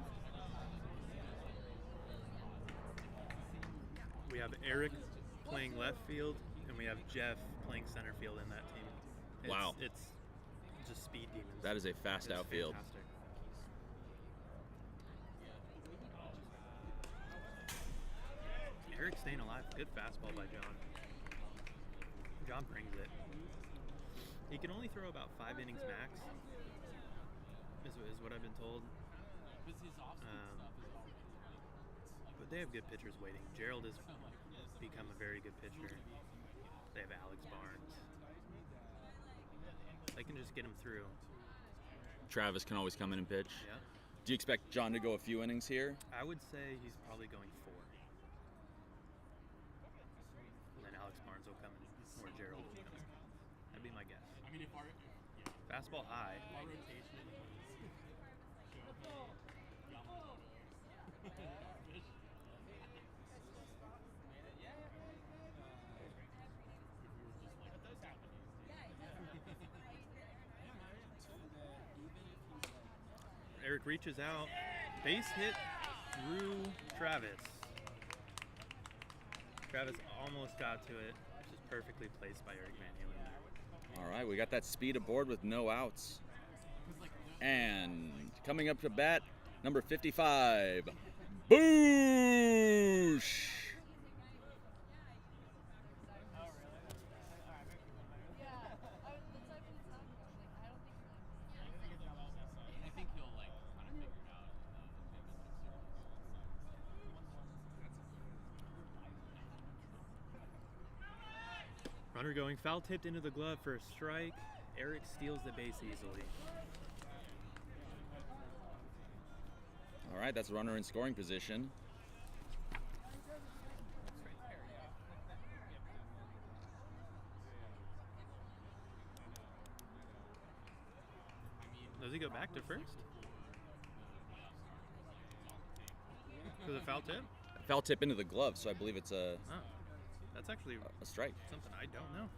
We have Eric playing left field, and we have Jeff playing center field in that team. Wow. It's just speed demons. That is a fast It's outfield. fantastic. Eric staying alive. Good fastball by John. John brings it. He can only throw about 5 innings max, is what I've been told. But they have good pitchers waiting. Gerald has become a very good pitcher. They have Alex Barnes. They can just get him through. Travis can always come in and pitch. Yeah. Do you expect John to go a few innings here? I would say he's probably going 4. And then Alex Barnes will come in, or Gerald will come in. That'd be my guess. I mean, if our Fastball high. rotation is Eric reaches out. Base hit through Travis. Travis almost got to it. Just perfectly placed by Eric Van Halen there. All right, we got that speed aboard with no outs. And coming up to bat, number 55, Boosh! Runner going foul tipped into the glove for a strike. Eric steals the base easily. All right, that's a runner in scoring position. Does he go back to first? For the foul tip? Foul tip into the glove, so I believe it's a Oh, that's actually a strike. something I don't know.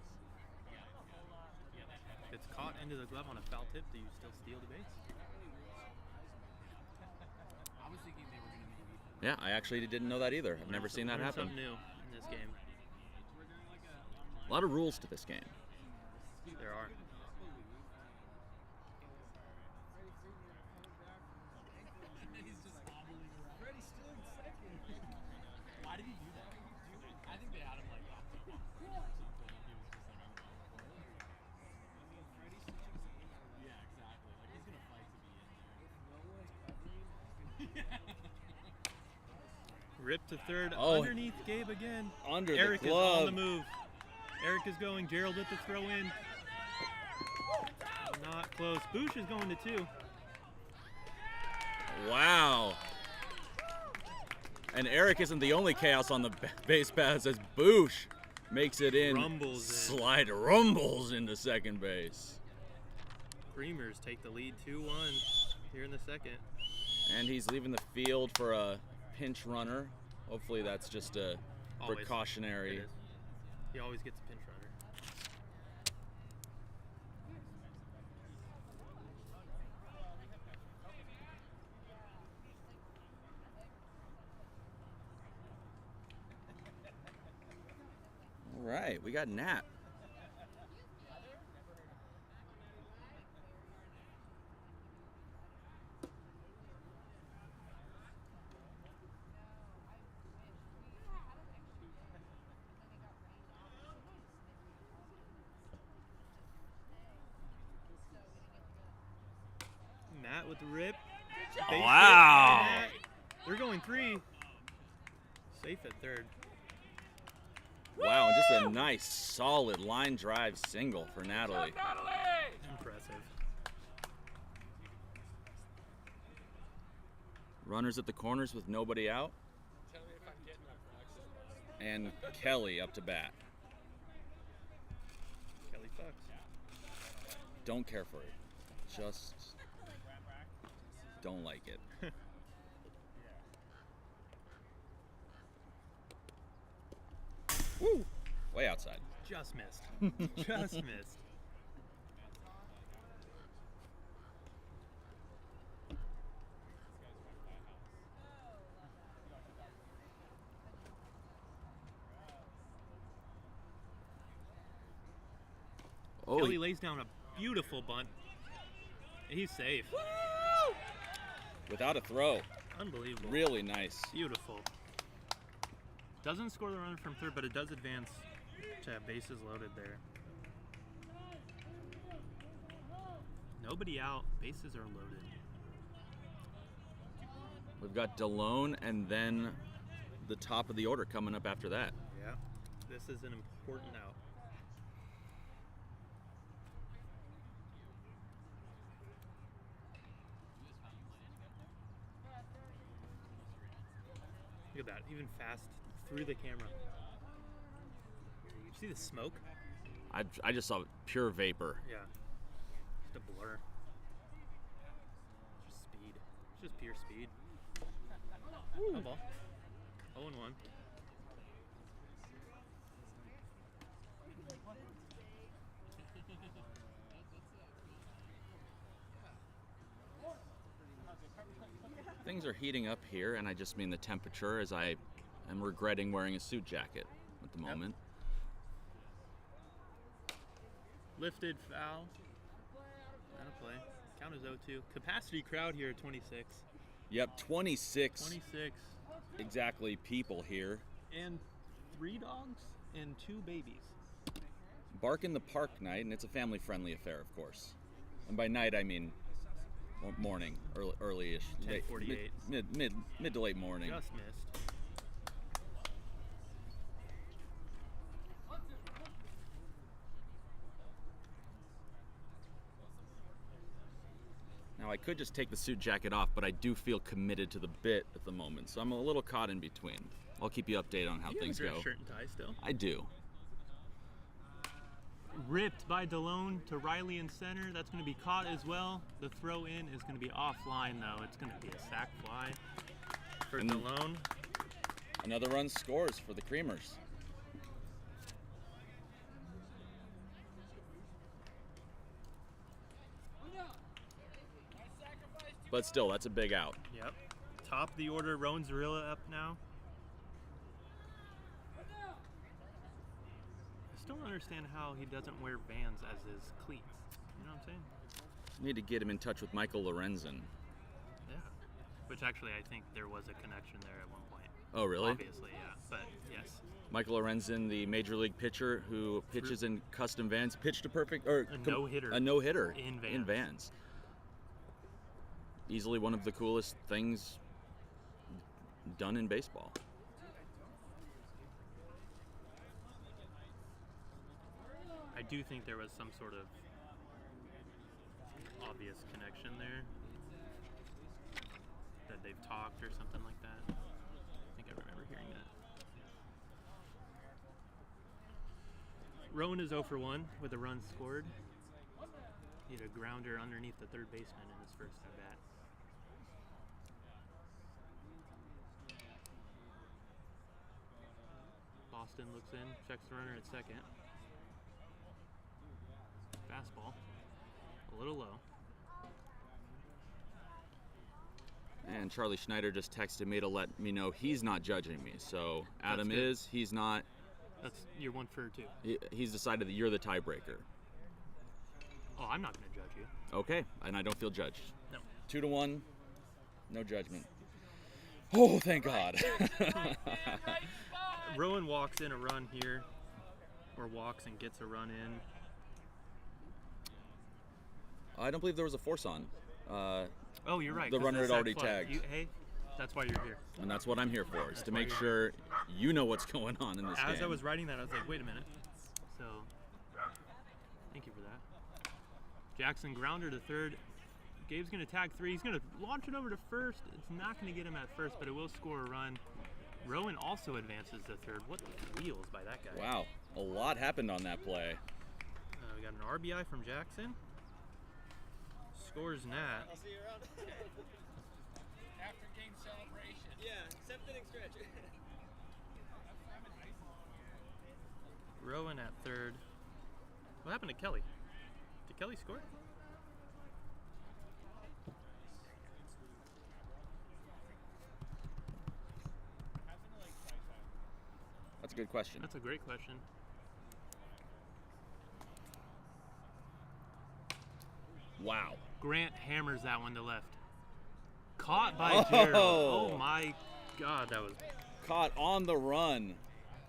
If it's caught into the glove on a foul tip, do you still steal the base? I was thinking they were going to maybe. Yeah, I actually didn't know that either. I've never seen that Learned happen. Something new in this game. A lot of rules to this game. There are. He's just hobbling around. Freddie's still in second. Why did he do that? I think they had him like off the wall or something. He was just like, I'm going for it. Yeah, exactly. Like he's gonna fight to be in there. Rip to third, Oh. underneath Gabe again. Under Eric the is glove. on the move. Eric is going. Gerald with the throw in. Not close. Boosh is going to 2. Wow. And Eric isn't the only chaos on the base paths as Boosh makes it in. Rumbles in. Slide rumbles into second base. Creamers take the lead 2-1 here in the second. And he's leaving the field for a pinch runner. Hopefully that's just a Always. precautionary. It is. He always gets a pinch runner. All right, we got Nat. Matt with the rip. Oh, Base wow. hit. Matt. They're going 3. Safe at third. Wow, and just a nice, solid line drive single for Natalie. Impressive. Runners at the corners with nobody out. Tell me if I'm getting up for exercise. And Kelly up to bat. Kelly Fucks. Don't care for it. Just don't like it. Woo! Way outside. Just missed. Just missed. Oh, Kelly lays down a beautiful bunt. He's safe. without a throw. Unbelievable. Really nice. Beautiful. Doesn't score the runner from third, but it does advance to have bases loaded there. Nobody out. Bases are loaded. We've got DeLone and then the top of the order coming up after that. Yeah. This is an important out. Look at that, even fast through the camera. You see the smoke? I just saw pure vapor. Yeah. Just a blur. Just speed. It's just pure speed. No ball. 0-1. things are heating up here, and I just mean the temperature, as I am regretting wearing a suit jacket at the moment. Lifted foul. That'll play. Count as 0-2. Capacity crowd here at 26. Yep, 26 26. exactly people here. And 3 dogs and 2 babies. Bark in the Park night, and it's a family-friendly affair, of course. And by night, I mean morning, early-ish. 10:48. Mid to late morning. Just missed. Now, I could just take the suit jacket off, but I do feel committed to the bit at the moment, so I'm a little caught in between. I'll keep you updated on how You things have a go. dress shirt and tie still. I do. Ripped by DeLone to Riley in center. That's going to be caught as well. The throw in is going to be offline, though. It's going to be a sack fly for And DeLone. Another run scores for the Creamers. But still, that's a big out. Yep. Top of the order, Rowan Zarilla up now. I still don't understand how he doesn't wear Vans as his cleats. You know what I'm saying? Need to get him in touch with Michael Lorenzen. Yeah. Which actually, I think there was a connection there at one point. Oh, really? Obviously, yeah. But yes. Michael Lorenzen, the major league pitcher who pitches in custom Vans, pitched a perfect or A no-hitter. A no-hitter In Vans. Easily one of the coolest things done in baseball. I do think there was some sort of obvious connection there. That they've talked or something like that. I think I remember hearing that. Rowan is 0 for 1 with a run scored. He had a grounder underneath the third baseman in his first at bat. Boston looks in, checks the runner at second. Fastball. A little low. And Charlie Schneider just texted me to let me know he's not judging me. So Adam good. is, he's not. That's you're 1 for 2. He's decided that you're the tiebreaker. Oh, I'm not going to judge you. Okay, and I don't feel judged. No. 2-1, no judgment. Oh, thank God. Rowan walks in a run here, or walks and gets a run in. I don't believe there was a force on. Oh, you're right. The 'cause runner had sack already fly. tagged. Hey, that's why you're here. And that's what I'm here for, is to why make you're sure you know what's going on in this game. As I was writing that, I was like, wait a minute. So, thank you for that. Jackson grounder to third. Gabe's going to tag 3. He's going to launch it over to first. It's not going to get him at first, but it will score a run. Rowan also advances to third. What wheels by that guy. Wow, a lot happened on that play. We got an RBI from Jackson. Scores Nat. I'll see you around. After game celebration. Yeah, 7th inning stretch. Rowan at third. What happened to Kelly? Did Kelly score? That's a good question. That's a great question. Wow. Grant hammers that one to left. Caught by Gerald. Oh my God, that was Caught on the run,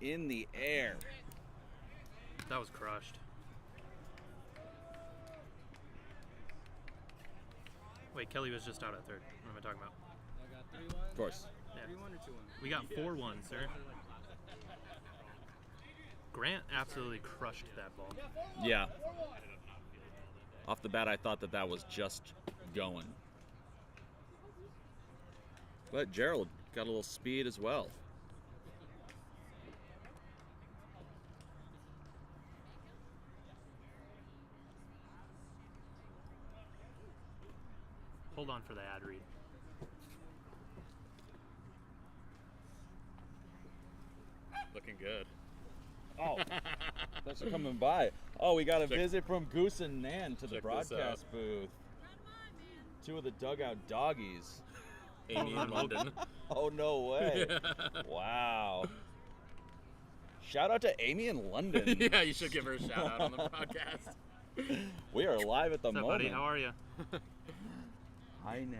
in the air. crushed. Wait, Kelly was just out at third. What am I talking about? I got 3-1. Of course. Yeah. 3-1 or 2-1? We got 4-1, sir. Grant absolutely crushed that ball. Yeah. Off the bat, I thought that was just going. But Gerald got a little speed as well. Hold on for the ad read. Looking good. Oh, thanks for coming by. Oh, we got a visit from Goose and Nan to the Check this broadcast booth. 2 of the dugout doggies. Amy in London. Oh, no way. Wow. Shout out to Amy in London. Yeah, you should give her a shout out on the podcast. We are live at the What's up, moment. buddy? How are you? Hi, Nay.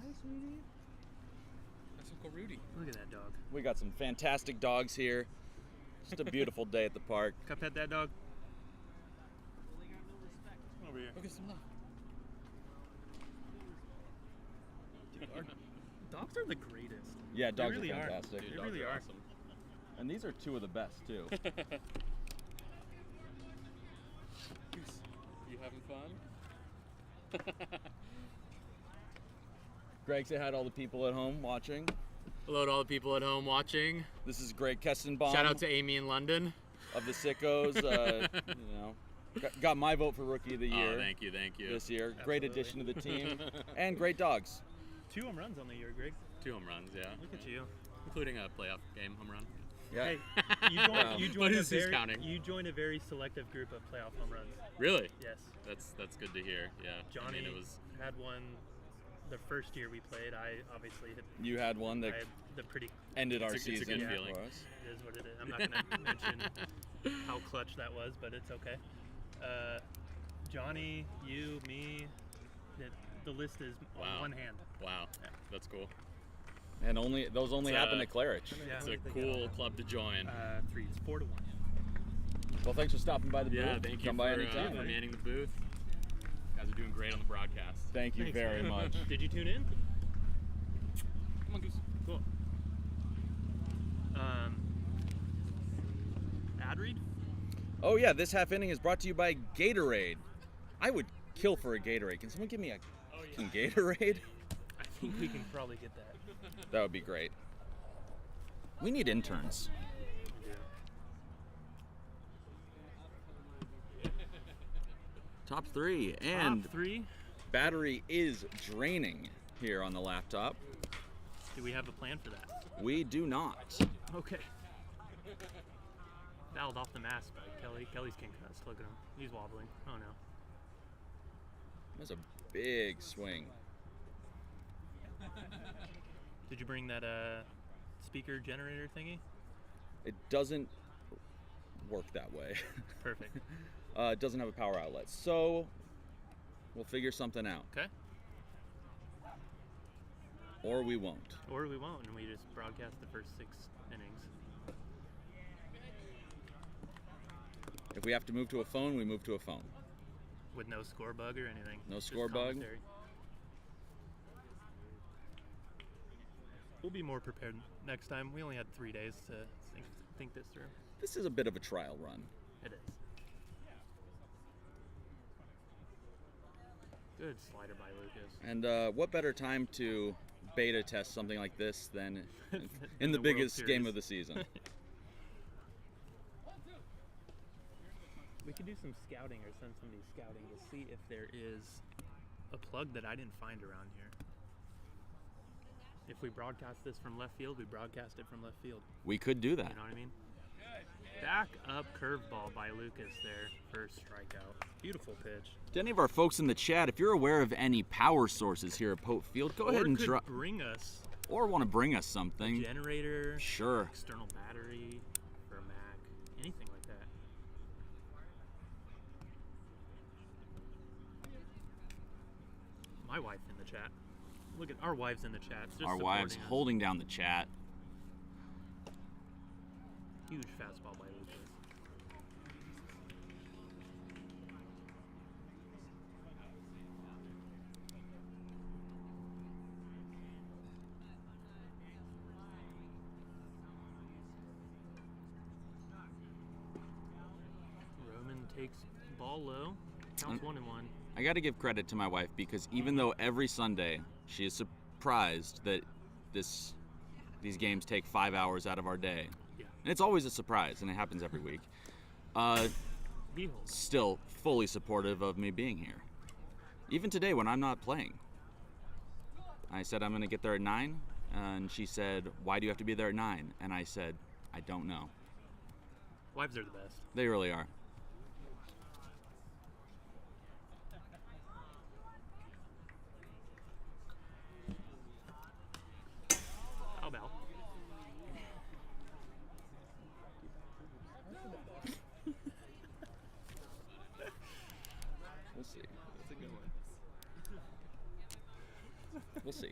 Hi, sweetie. That's Uncle Rudy. Look at that dog. We got some fantastic dogs here. Just a beautiful day at the park. Come pet that dog. Over here. Look at some love. Dogs are the greatest. Yeah, dogs really are are. fantastic. Dude, They dogs really are. awesome. And these are two of the best, too. You having fun? Greg, say hi to all the people at home watching. Hello to all the people at home watching. This is Greg Kestenbaum. Shout out to Amy in London. of the Sickos. Got my vote for Rookie of the Year. Oh, thank you. This year. Great Absolutely. addition to the team. And great dogs. 2 home runs on the year, Greg. 2 home runs, yeah. Look at you. Including a playoff game home run. Yeah. Hey, you But joined a who's counting? you joined a very selective group of playoff home runs. Really? Yes. That's good to hear. Yeah. Johnny I mean, it was. had one the first year we played. I obviously had, You had one that I had the pretty ended our It's a season good feeling. for us. it is what it is. I'm not going to mention how clutch that was, but it's okay. Johnny, you, me, the list is Wow. on one hand. Wow. That's cool. And those only It's, happen at Claridge. Yeah. It's a cool club to join. 3. It's 4 to 1. Well, thanks for stopping by the booth. Yeah, thank you Come by for anytime. manning the booth. You guys are doing great on the broadcast. Thank you Thanks, very man. much. Did you tune in? Come on, Goose. Cool. Ad read? Oh yeah, this half inning is brought to you by Gatorade. I would kill for a Gatorade. Can someone give me a fucking Gatorade? I think we can probably get that. That would be great. We need interns. Top 3 and Top 3. battery is draining here on the laptop. Do we have a plan for that? We do not. Okay. Fouled off the mask by Kelly. Kelly's concussed. Look at him. He's wobbling. Oh no. That's a big swing. Did you bring that speaker generator thingy? It doesn't work that way. Perfect. It doesn't have a power outlet. So we'll figure something out. Okay. Or we won't. Or we won't, and we just broadcast the first 6 innings. If we have to move to a phone, we move to a phone. With no score bug or anything. No Just score bug? commentary. We'll be more prepared next time. We only had 3 days to think this through. This is a bit of a trial run. It is. Good slider by Lucas. And what better time to beta test something like this than in the World biggest game Series. of the season? We could do some scouting or send somebody scouting to see if there is a plug that I didn't find around here. If we broadcast this from left field, we broadcast it from left field. We could do that. You know what I mean? Back up curveball by Lucas there. First strikeout. Beautiful pitch. To any of our folks in the chat, if you're aware of any power sources here at Pope Field, go ahead and could drop. bring us Or want to bring us a something. generator, Sure. external battery for a Mac, anything like that. My wife in the chat. Look at our wives in the chat. Just Our wives supporting us. holding down the chat. Huge fastball by Lucas. Roman takes ball low. Counts 1-1. I got to give credit to my wife because even though every Sunday she is surprised that these games take 5 hours out of our day, Yeah. and it's always a surprise, and it happens every week, He holds. still fully supportive of me being here. Even today when I'm not playing. I said I'm going to get there at 9, and she said, "Why do you have to be there at 9?" And I said, "I don't know." Wives are the best. They really are. We'll see. That's a good one. We'll see.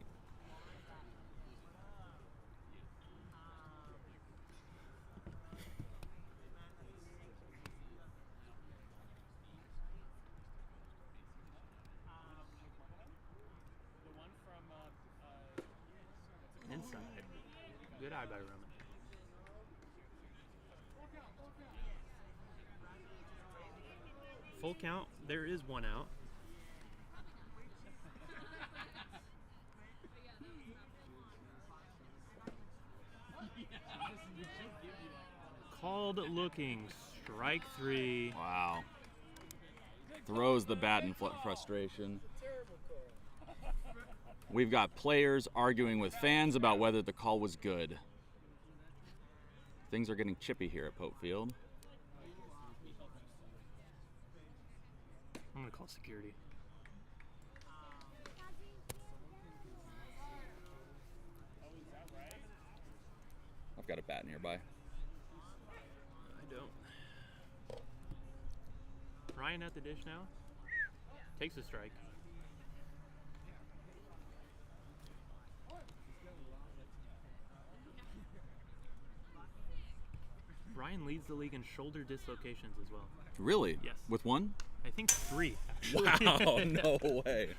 The one from Inside. Good eye by Roman. Full count. There is one out. Called looking. Strike 3. Wow. Throws the bat in frustration. We've got players arguing with fans about whether the call was good. Things are getting chippy here at Pope Field. I'm going to call security. I've got a bat nearby. I don't. Ryan at the dish now. Takes a strike. Ryan leads the league in shoulder dislocations as well. Really? Yes. With one? I think 3, actually. Wow, no way.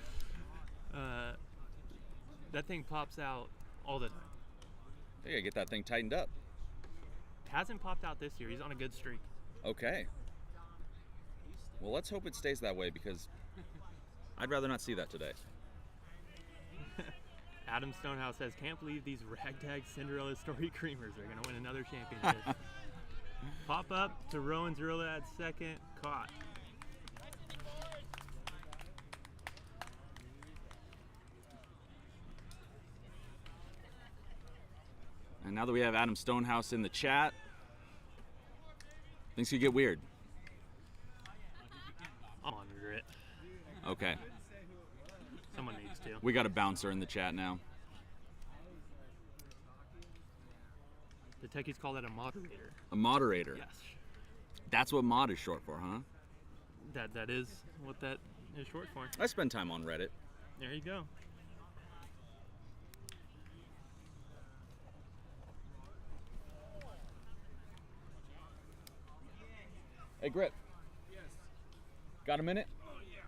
That thing pops out all the time. You gotta get that thing tightened up. Hasn't popped out this year. He's on a good streak. Okay. Well, let's hope it stays that way because I'd rather not see that today. Adam Stonehouse says, can't believe these ragtag Cinderella story creamers are going to win another championship. Pop up to Rowan Zerla at second. Caught. And now that we have Adam Stonehouse in the chat, things could get weird. I'll monitor it. Okay. Someone needs to. We got a bouncer in the chat now. The techies call that a moderator. A moderator. Yes. That's what mod is short for, huh? That is what that is short for. I spend time on Reddit. There you go. Hey, Grip. Yes. Got a minute? Oh, yeah.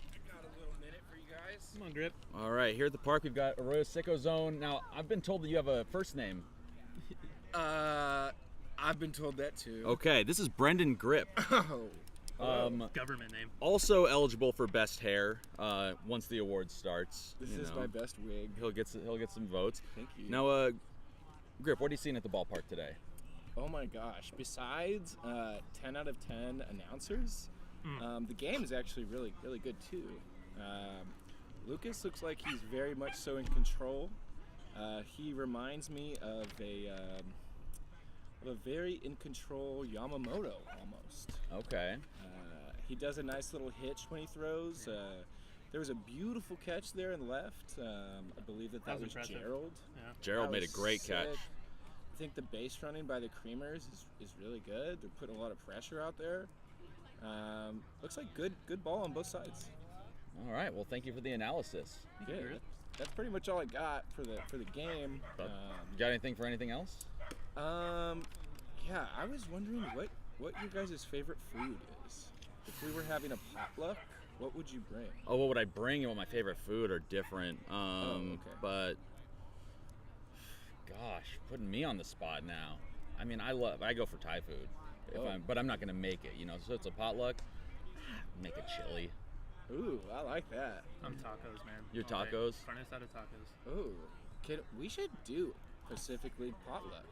I got a little minute for you guys. Come on, Grip. All right, here at the park, we've got Arroyo Seco Zone. Now, I've been told that you have a first name. I've been told that too. Okay, this is Brendan Grip. Oh. Government name. Also eligible for best hair once the award starts. This you is know. my best wig. He'll get some votes. Thank you. Now, Grip, what are you seeing at the ballpark today? Oh my gosh. Besides 10 out of 10 announcers, the game is actually really, really good too. Lucas looks like he's very much so in control. He reminds me of a very in control Yamamoto almost. Okay. He does a nice little hitch when he throws. There was a beautiful catch there in left. I believe that was impressive. Gerald. Yeah. Gerald That made a was great sick. catch. I think the base running by the Creamers is really good. They're putting a lot of pressure out there. Looks like good ball on both sides. All right. Well, thank you for the analysis. Good. That's pretty much all I got for the game. You got anything for anything else? Yeah, I was wondering what your guys' favorite food is. If we were having a potluck, what would you bring? Oh, what would I bring? And what my favorite food are different. Okay. But gosh, putting me on the spot now. I mean, I go for Thai food, but I'm not gonna make it. You know, so it's a potluck. Make a chili. Ooh, I like that. I'm tacos, man. Your All day. tacos? Carne asada tacos. Ooh, we should do Pacifically potluck.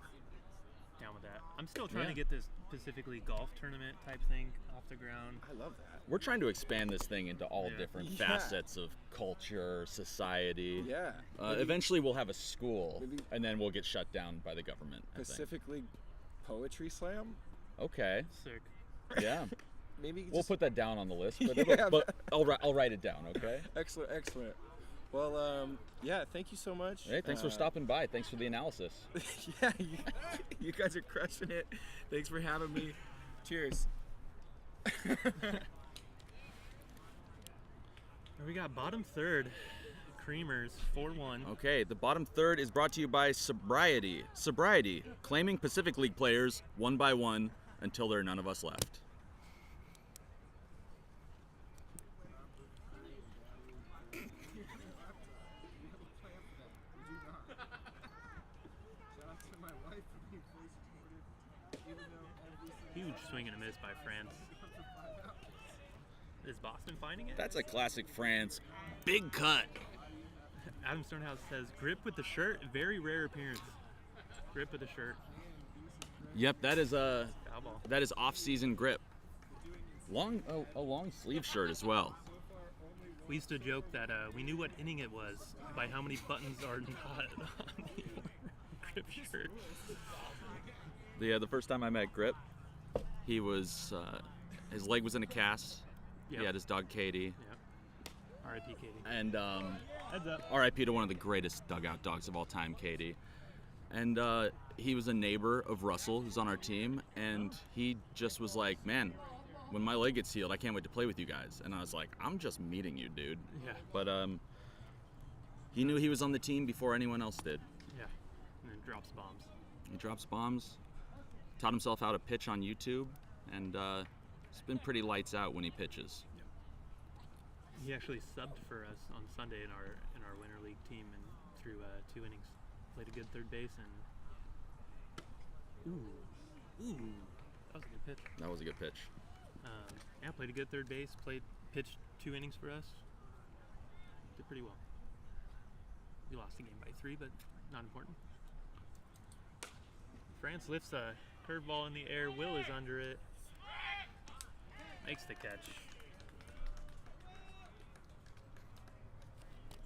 Down with that. I'm still trying Yeah. to get this specifically golf tournament type thing off the ground. I love that. We're trying to expand this thing into all Yeah. different Yeah. facets of culture, society. Yeah. Eventually, we'll have a school, maybe- and then we'll get shut down by the government. I think. Pacifically Poetry Slam. Okay. Sick. Yeah. Maybe We'll just- put that down on the list, but, Yeah, but I'll write it down. Okay. Excellent. Well, yeah, thank you so much. Hey, thanks for stopping by. Thanks for the analysis. Yeah, you guys are crushing it. Thanks for having me. Cheers. We got bottom third, Creamers 4-1. Okay, the bottom third is brought to you by Sobriety. Sobriety, claiming Pacific League players one by one until there are none of us left. Huge swing and a miss by France. Is Boston finding it? That's a classic France. Big cut. Adam Stonehouse says, grip with the shirt, very rare appearance. Grip with the shirt. Yep, that is a Foul ball. that is off-season grip. A long sleeve shirt as well. We used to joke that we knew what inning it was by how many buttons are not on the grip shirt. The first time I met Grip, he was his leg was in a cast. Yep. He had his dog Katie. Yeah. R.I.P. Katie. And Heads up. R.I.P. to one of the greatest dugout dogs of all time, Katie. And he was a neighbor of Russell, who's on our team, and he just was like, man, when my leg gets healed, I can't wait to play with you guys. And I was like, I'm just meeting you, dude. Yeah. But he knew he was on the team before anyone else did. Yeah. And then drops bombs. He drops bombs, taught himself how to pitch on YouTube, and it's been pretty lights out when he pitches. He actually subbed for us on Sunday in our winter league team and threw 2 innings. Played a good third base and ooh, that was a good pitch. That was a good pitch. Yeah, played a good third base. Pitched 2 innings for us. Did pretty well. We lost the game by 3, but not important. France lifts a curveball in the air. Will is under it. Makes the catch.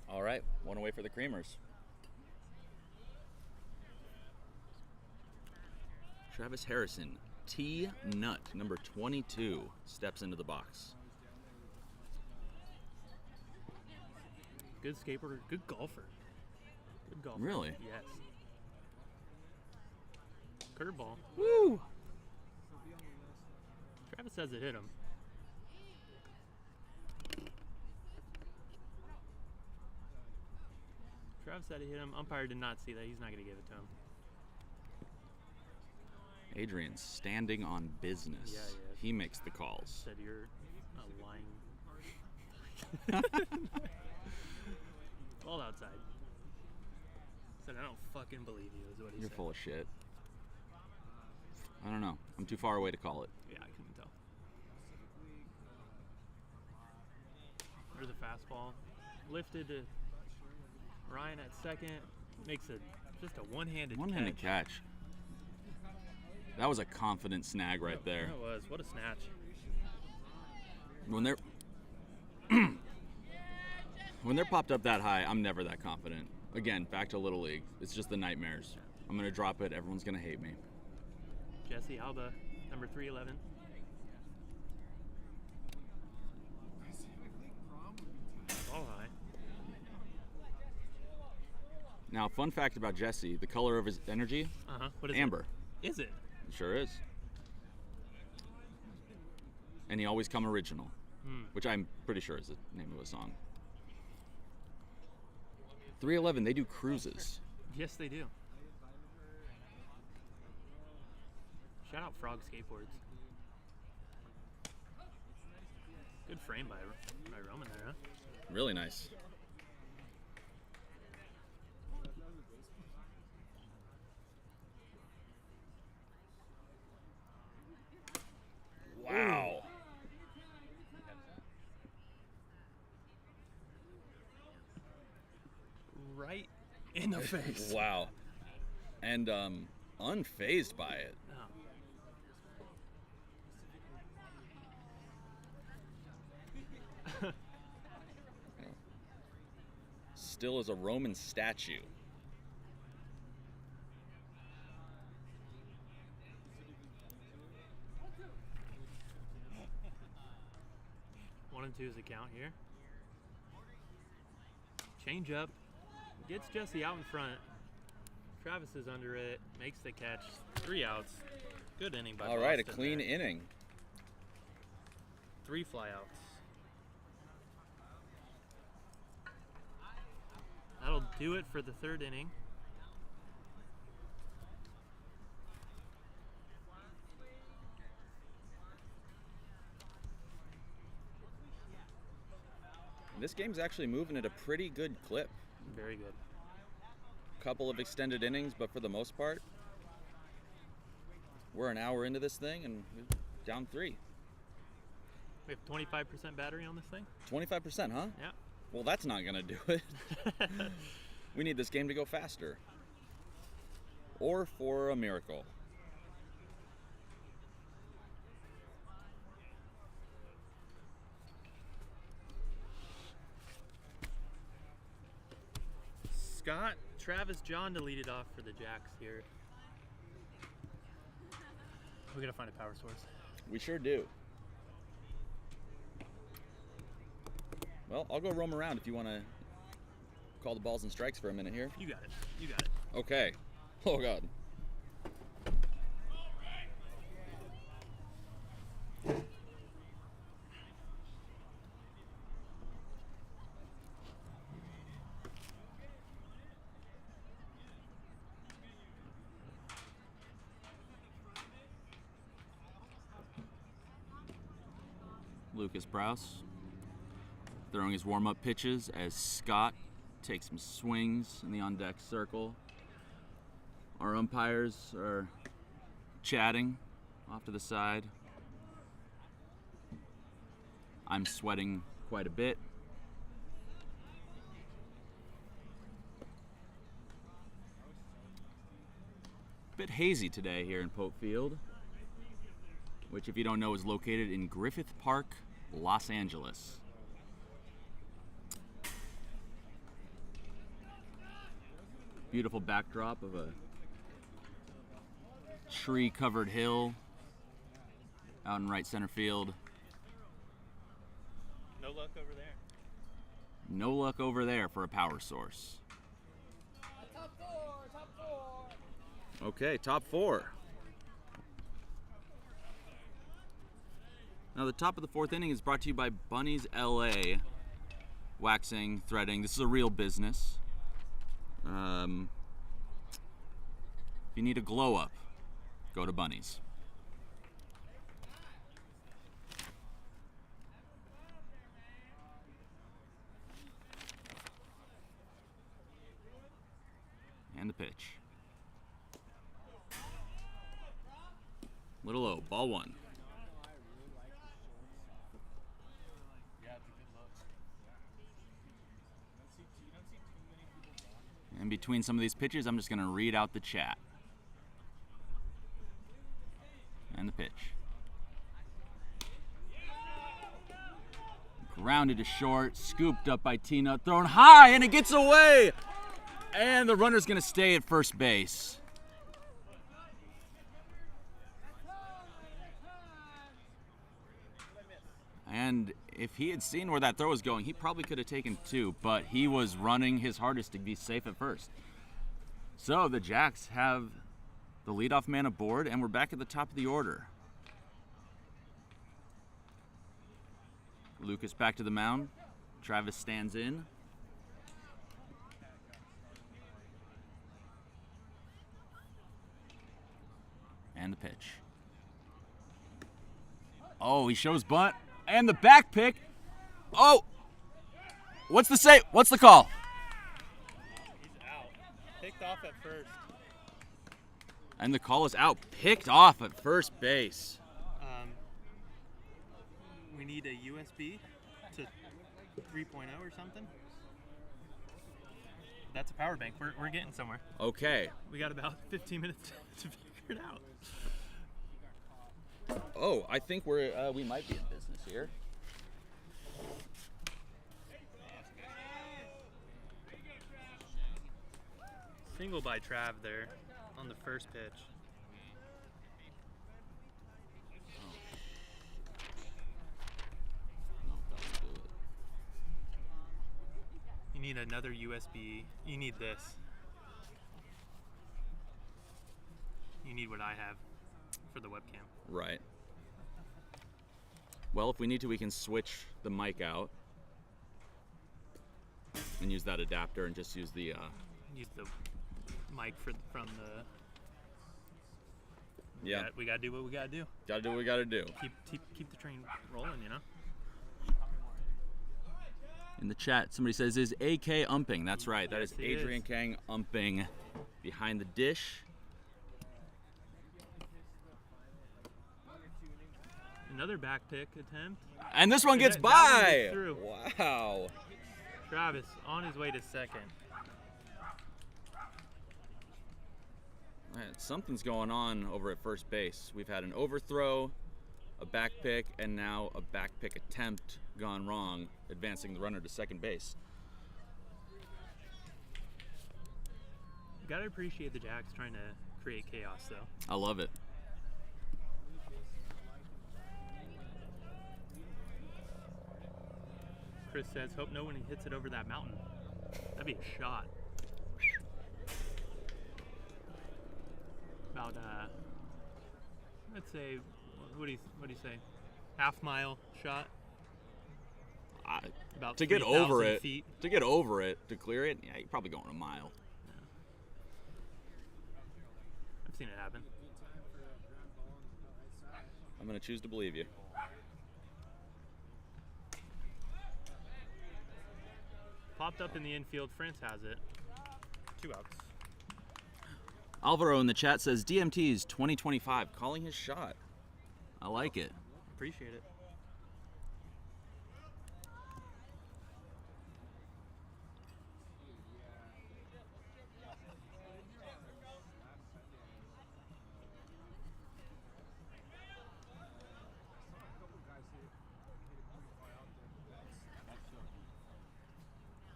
All right, one away for the Creamers. Travis Harrison, T. Nut, number 22, steps into the box. Good skateboarder, good golfer. Good golfer. Really? Yes. Curveball. Woo! Travis says it hit him. Travis said it hit him. Umpire did not see that. He's not going to give it to him. Adrian standing on business. Yeah, he is. He makes the calls. Said you're a lying. All outside. Said I don't fucking believe you is what he You're said. full of shit. I don't know. I'm too far away to call it. Yeah, I couldn't tell. There's a fastball. Lifted to Ryan at second. Makes just a one-handed catch. That was a confident snag right there. That was. What a snatch. When they're popped up that high, I'm never that confident. Again, back to Little League. It's just the nightmares. I'm going to drop it. Everyone's going to hate me. Jesse Alba, number 311. Ball high. Now, fun fact about Jesse, the color of his energy, What is amber. it? Is it? It sure is. And he always come original, which I'm pretty sure is the name of a song. 311, they do cruises. Yes, they do. Shout out Frog Skateboards. Good frame by Roman there, huh? Really nice. Wow. Right in the face. Wow. And unfazed by it. Oh. Still as a Roman statue. One and two is the count here. Change up. Gets Jesse out in front. Travis is under it. Makes the catch. 3 outs. Good inning by All right, a Boston clean there. inning. 3 flyouts. that'll do it for the third inning. This game's actually moving at a pretty good clip. Very good. Couple of extended innings, but for the most part, we're an hour into this thing and we're down 3. We have 25% battery on this thing? 25%, huh? Yeah. Well, that's not going to do it. We need this game to go faster. Or for a miracle. Scott, Travis, John to lead it off for the Jacs here. We gotta find a power source. We sure do. Well, I'll go roam around if you want to call the balls and strikes for a minute here. You got it. You got it. Okay. Oh, God. Lucas Brous throwing his warm-up pitches as Scott takes some swings in the on-deck circle. Our umpires are chatting off to the side. I'm sweating quite a bit. Bit hazy today here in Pope Field, which, if you don't know, is located in Griffith Park, Los Angeles. Beautiful backdrop of a tree-covered hill out in right center field. No luck over there. No luck over there for a power source. Top four. Okay, top 4. Now, the top of the 4th inning is brought to you by Bunny's LA Waxing, Threading. This is a real business. If you need a glow up, go to Bunny's. And the pitch. Little low, ball 1. In between some of these pitches, I'm just going to read out the chat. And the pitch. Grounded to short, scooped up by T-Nut, thrown high, and it gets away! And the runner's going to stay at first base. And if he had seen where that throw was going, he probably could have taken 2, but he was running his hardest to be safe at first. So the Jacs have the leadoff man aboard, and we're back at the top of the order. Lucas back to the mound. Travis stands in. And the pitch. Oh, he shows bunt. And the back pick. Oh! What's the say? What's the call? He's out. Picked off at first. And the call is out. Picked off at first base. We need a USB to 3.0 or something. That's a power bank. We're getting somewhere. Okay. We got about 15 minutes to figure it out. Oh, I think we might be in business here. Single by Trav there on the first pitch. No, that won't do it. You need another USB. You need this. You need what I have for the webcam. Right. Well, if we need to, we can switch the mic out. and use that adapter and just use the. Use the mic from the. Yeah. We gotta do what we gotta do. Gotta do what we gotta do. Keep the train rolling, you know. In the chat, somebody says, "Is AK umping?" That's right. That Yes, is he Adrian is. Kang umping behind the dish. Another back pick attempt. And this one gets That one by. gets through. Wow. Travis on his way to second. All right, something's going on over at first base. We've had an overthrow, a back pick, and now a back pick attempt gone wrong, advancing the runner to second base. Gotta appreciate the Jacs trying to create chaos, though. I love it. Chris says, hope no one hits it over that mountain. That'd be a shot. About, let's say, what do you say? Half-mile shot? About To get over 3,000 it, feet. to clear it, yeah, you're probably going a mile. I've seen it happen. I'm gonna choose to believe you. Popped up in the infield. France has it. 2 outs. Alvaro in the chat says DMT's 2025, calling his shot. I like it. Appreciate it.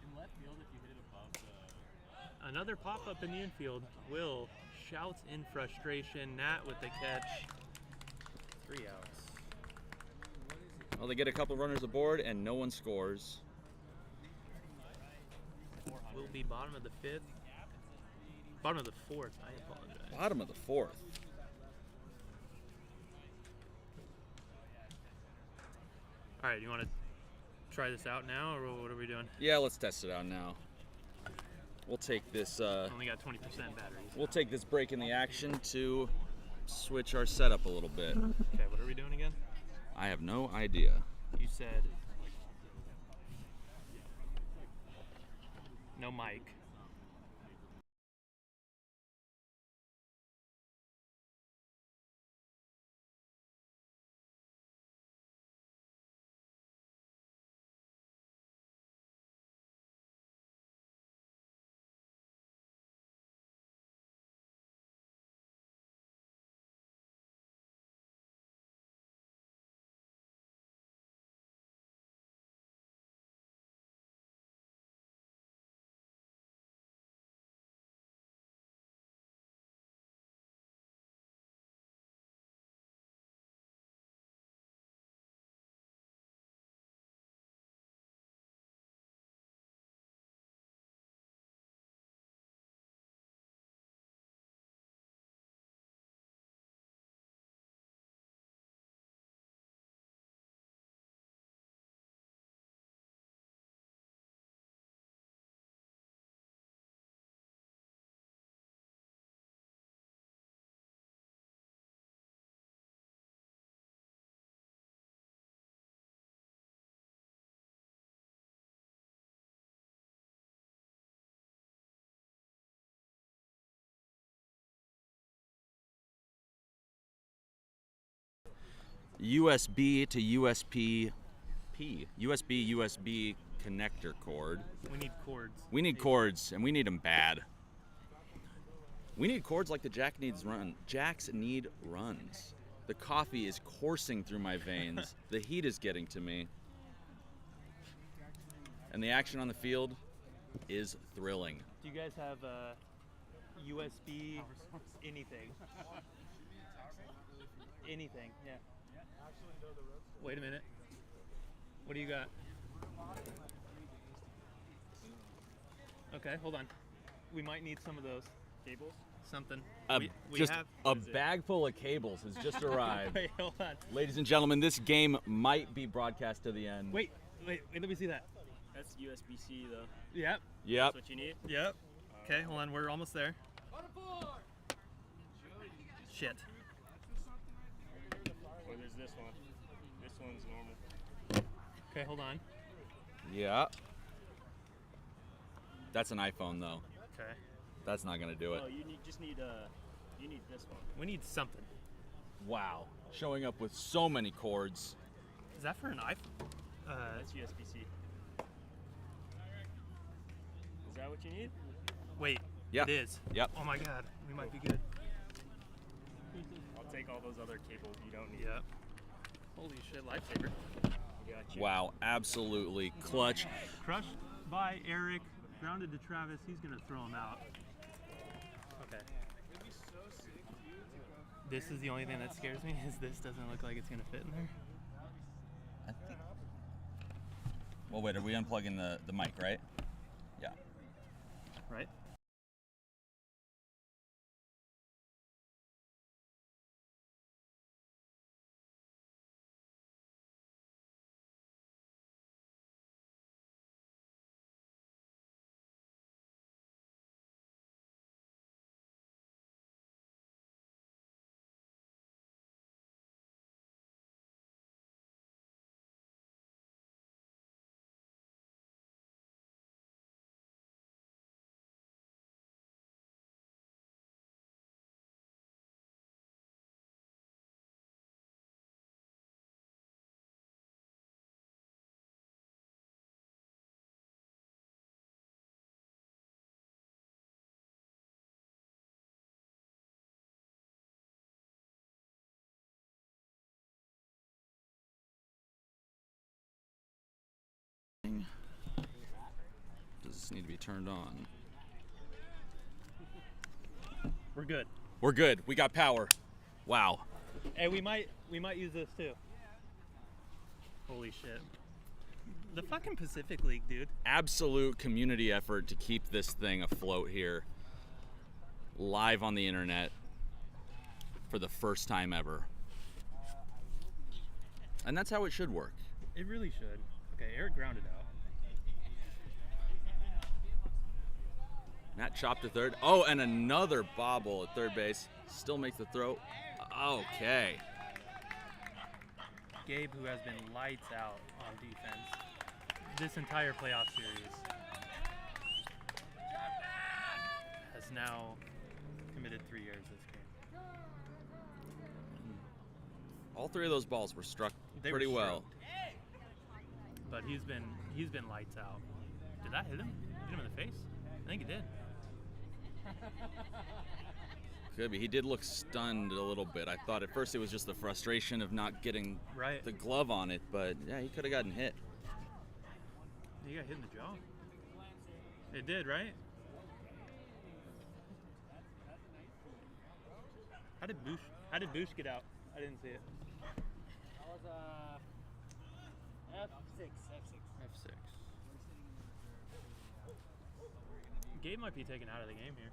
In left field, if you hit it above the. Another pop-up in the infield. Will shouts in frustration. Nat with the catch. 3 outs. Well, they get a couple runners aboard and no one scores. Will be bottom of the 5th. Bottom of the 4th. I apologize. Bottom of the 4th. All right, you want to try this out now, or what are we doing? Yeah, let's test it out now. We'll take this. Only got 20% batteries. We'll take this break in the action to switch our setup a little bit. Okay, what are we doing again? I have no idea. You said no mic. USB to USB USB connector cord. We need cords. We need cords, and we need them bad. We need cords like the Jacs need runs. The coffee is coursing through my veins. The heat is getting to me. And the action on the field is thrilling. Do you guys have USB anything? Anything, yeah. Wait a minute. What do you got? Okay, hold on. We might need some of those. Cables? Something. We Just have. a bag full of cables has just arrived. Wait, hold on. Ladies and gentlemen, this game might be broadcast to the end. Wait, let me see that. That's USB-C though. Yep. Yep. That's what you need? Yep. Okay, hold on. We're almost there. Shit. Or there's this one. This one's normal. Okay, hold on. Yeah. That's an iPhone though. Okay. That's not gonna do it. Oh, you need this one. We need something. Wow. Showing up with so many cords. Is that for an iPhone? That's USB-C. Is that what you need? Wait. Yeah. It is. Yep. Oh my god. We might be good. I'll take all those other cables you don't need. Yep. Holy shit, lifesaver. I got you. Wow. Absolutely clutch. Crushed by Eric. Grounded to Travis. He's gonna throw him out. Okay. This is the only thing that scares me, is this doesn't look like it's gonna fit in there. I think. Well, wait. Are we unplugging the mic, right? Yeah. Right? Does this need to be turned on? We're good. We're good. We got power. Wow. Hey, we might use this too. Holy shit. The fucking Pacific League, dude. Absolute community effort to keep this thing afloat here. Live on the internet for the first time ever. And that's how it should work. It really should. Okay, Eric grounded out. Matt chopped to third. Oh, and another bobble at third base. Still makes the throw. Okay. Gabe, who has been lights out on defense this entire playoff series, has now committed 3 years this game. All three of those balls were struck They were pretty well. stroked. But he's been lights out. Did that hit him? Hit him in the face? I think it did. Could be. He did look stunned a little bit. I thought at first it was just the frustration of not getting Right. the glove on it, but yeah, he could have gotten hit. He got hit in the jaw. It did, right? How did Bush get out? I didn't see it. That was F6. F6. Gabe might be taken out of the game here.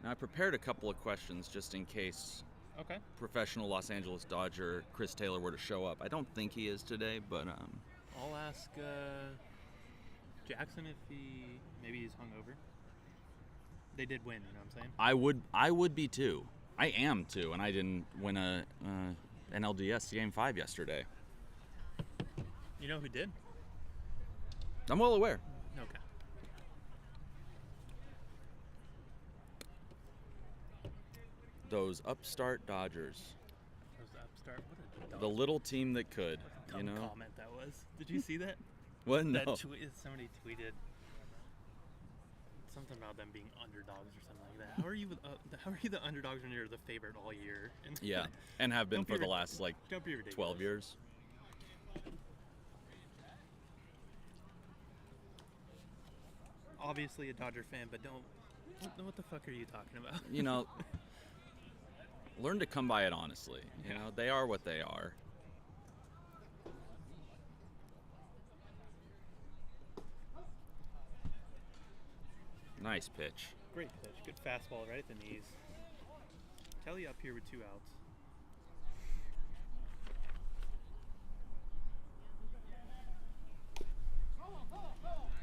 Now, I prepared a couple of questions just in case Okay. professional Los Angeles Dodger Chris Taylor were to show up. I don't think he is today, but I'll ask Jackson if maybe he's hungover. They did win, you know what I'm saying? I would be too. I am too, and I didn't win a NLDS Game 5 yesterday. You know who did? I'm well aware. Okay. Those upstart Dodgers. That was the upstart. What a dumb, The little team that could, dumb you know? comment that was. Did you see that? What? No. That somebody tweeted something about them being underdogs or something like that. How are you the underdogs when you're the favorite all year? And Yeah, and have been Don't be for the rid- last, like, don't be ridiculous. 12 years. Obviously a Dodger fan, but don't. What the fuck are you talking about? You know, learn to come by it honestly. You know, they are what they are. Nice pitch. Great pitch. Good fastball right at the knees. Kelly up here with 2 outs.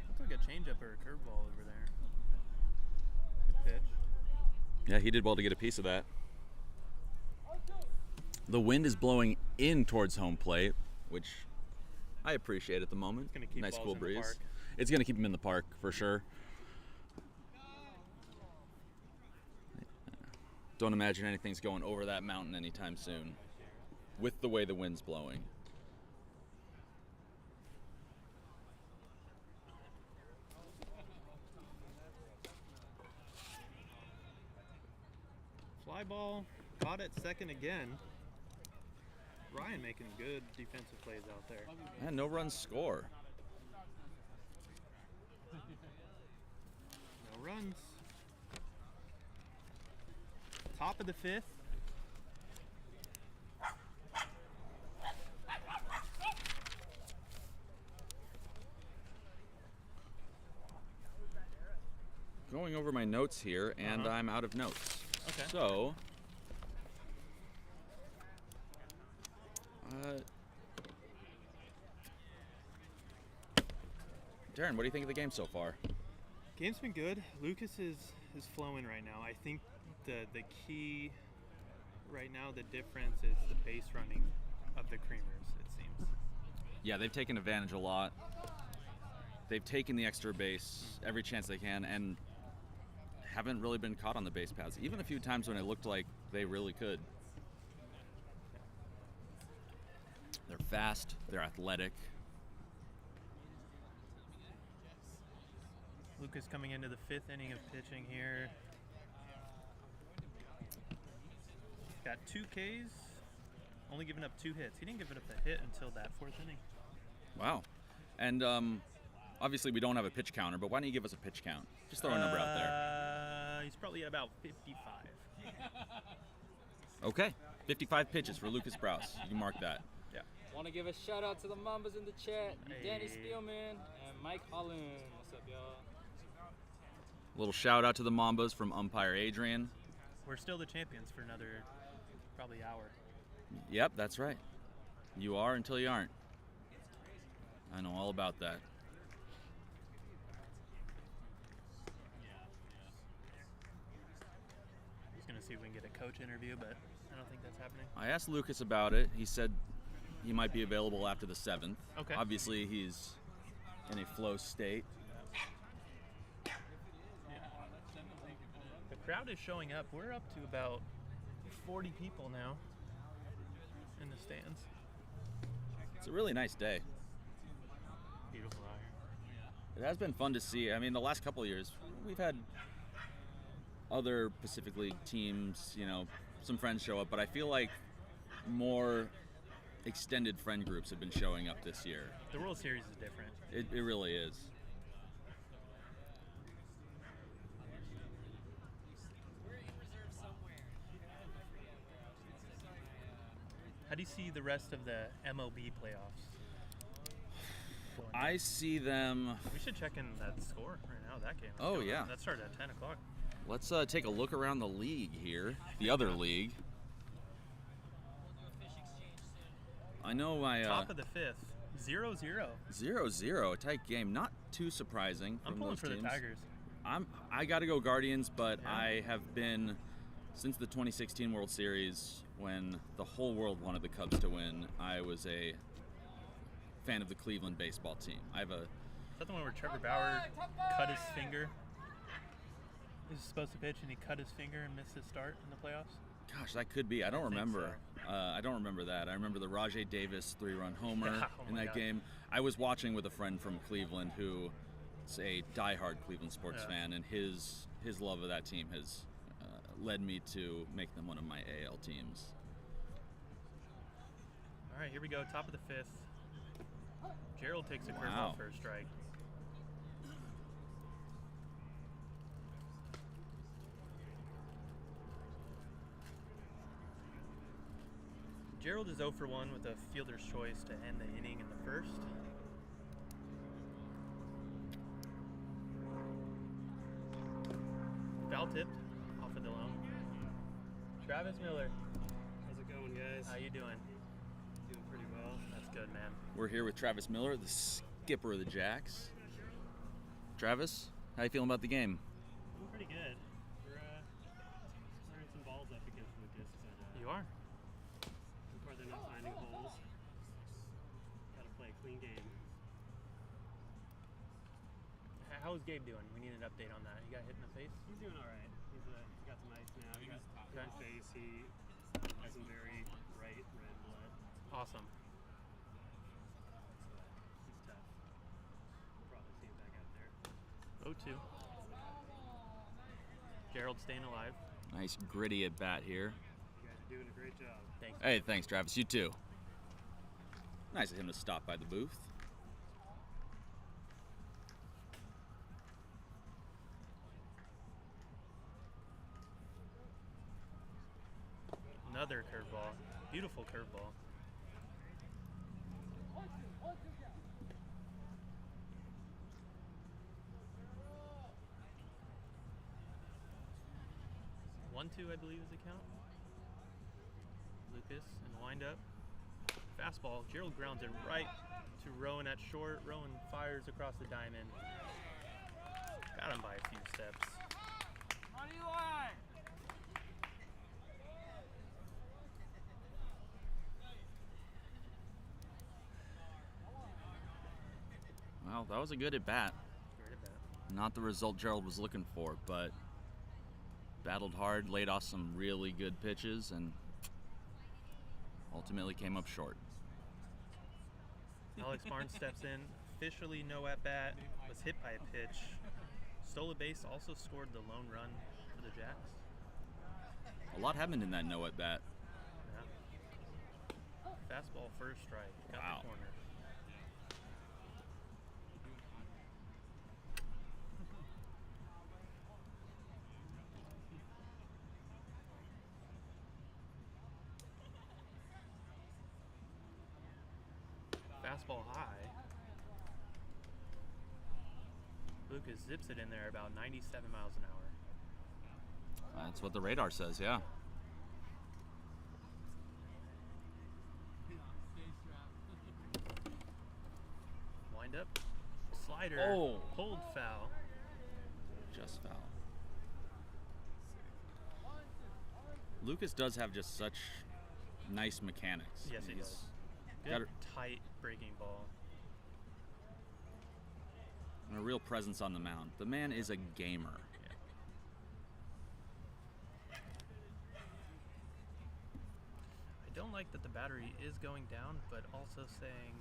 Looks like a changeup or a curveball over there. Good pitch. Yeah, he did well to get a piece of that. The wind is blowing in towards home plate, which I appreciate at the moment. It's gonna keep nice balls cool in the breeze. park. It's going to keep him in the park for sure. Don't imagine anything's going over that mountain anytime soon with the way the wind's blowing. Fly ball, caught at second again. Ryan making good defensive plays out there. And no runs score. No runs. Top of the 5th. Going over my notes here, and I'm out of notes. Okay. So, Darren, what do you think of the game so far? Game's been good. Lucas is flowing right now. I think the key right now, the difference is the base running of the Creamers, it seems. Yeah, they've taken advantage a lot. They've taken the extra base every chance they can and haven't really been caught on the base paths, even a few times when it looked like they really could. They're fast, they're athletic. Lucas coming into the 5th inning of pitching here. Got 2 Ks, only giving up 2 hits. He didn't give it up a hit until that 4th inning. Wow. And obviously we don't have a pitch counter, but why don't you give us a pitch count? Just throw a number out there. He's probably at about 55. Okay, 55 pitches for Lucas Brous. You can mark that. Yeah. Want to give a shout out to the Mambas in the chat. Danny Hey. Spielman and Mike Holland. What's up, y'all? A little shout out to the Mambas from umpire Adrian. We're still the champions for another probably hour. Yep, that's right. You are until you aren't. I know all about that. Just gonna see if we can get a coach interview, but I don't think that's happening. I asked Lucas about it. He said he might be available after the 7th. Okay. Obviously, he's in a flow state. The crowd is showing up. We're up to about 40 people now in the stands. It's a really nice day. Beautiful out here. It has been fun to see. I mean, the last couple of years, we've had other Pacific League teams, you know, some friends show up, but I feel like more extended friend groups have been showing up this year. The World Series is different. It really is. How do you see the rest of the MLB playoffs? I see them. We should check in that score right now, that game. Oh, yeah. That started at 10 o'clock. Let's take a look around the league here, the other league. I know my Top of the 5th, 0-0. 0-0, a tight game. Not too surprising from I'm pulling those for teams. the Tigers. I got to go Guardians, but Yeah. I have been since the 2016 World Series when the whole world wanted the Cubs to win. I was a fan of the Cleveland baseball team. I have a Is that the one where Trevor Bauer cut his finger? He was supposed to pitch and he cut his finger and missed his start in the playoffs? gosh, that could be. I don't think remember. I don't remember that. I remember the Rajai Davis 3-run homer Yeah, oh in my that God. game. I was watching with a friend from Cleveland who is a diehard Cleveland sports Yeah. fan, and his love of that team has led me to make them one of my AL teams. All right, here we go. Top of the 5th. Gerald takes a Wow. curveball for a strike. Gerald is 0 for 1 with a fielder's choice to end the inning in the first. Foul tipped off of the lone. Travis Miller, How's it going, guys? how you doing? Doing pretty well. That's good, man. We're here with Travis Miller, the skipper of the Jacs. Travis, how you feeling about the game? Doing pretty good. We're clearing some balls up against Lucas, but You are? so far they're not finding holes. Gotta play a clean game. How is Gabe doing? We need an update on that. He got hit in the face? He's doing all right. He's got some ice now. He got Okay. his face. He has some very bright red blood. Awesome. He's tough. We'll probably see him back out there. 0-2. Gerald staying alive. Nice gritty at bat here. You guys are doing a great job. Thanks. Hey, thanks, Travis. You too. Nice of him to stop by the booth. Another curveball. Beautiful curveball. One-two, I believe, is the count. Lucas and wind up. Fastball. Gerald grounds it right to Rowan at short. Rowan fires across the diamond. Got him by a few steps. Well, that was a good at bat. Great at bat. Not the result Gerald was looking for, but battled hard, laid off some really good pitches, and ultimately came up short. Alex Barnes steps in, officially no at bat, was hit by a pitch, stole a base, also scored the lone run for the Jacs. A lot happened in that no at bat. Yeah. Fastball first strike, got Wow. the corner. Fastball high. Lucas zips it in there about 97 miles an hour. That's what the radar says, yeah. Wind up. Slider. Oh. Pulled foul. Just foul. Lucas does have just such nice mechanics. Yes, he He's does. got Good tight breaking ball. a real presence on the mound. The man is a gamer. I don't like that the battery is going down, but also saying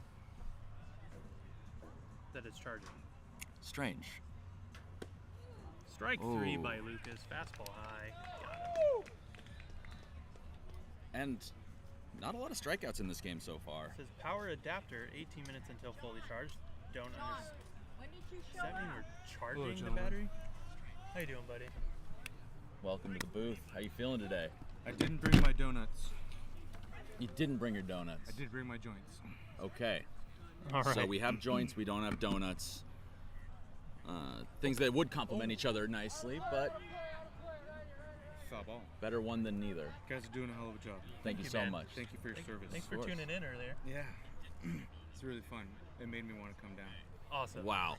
that it's charging. Strange. Strike three Ooh. by Lucas. Fastball high. Got him. And not a lot of strikeouts in this game so far. It says power adapter, 18 minutes until fully charged. Don't understand. Does that mean we're charging the battery? How you doing, buddy? Welcome to the booth. How you feeling today? I didn't bring my donuts. You didn't bring your donuts. I did bring my joints. Okay. All right. So we have joints, we don't have donuts. Things that would complement each other nicely, but Foul ball. better one than neither. You guys are doing a hell of a job. Thank you you, so man. much. Thank you for your service. Thanks for course. tuning in earlier. Yeah. It's really fun. It made me want to come down. Awesome. Wow.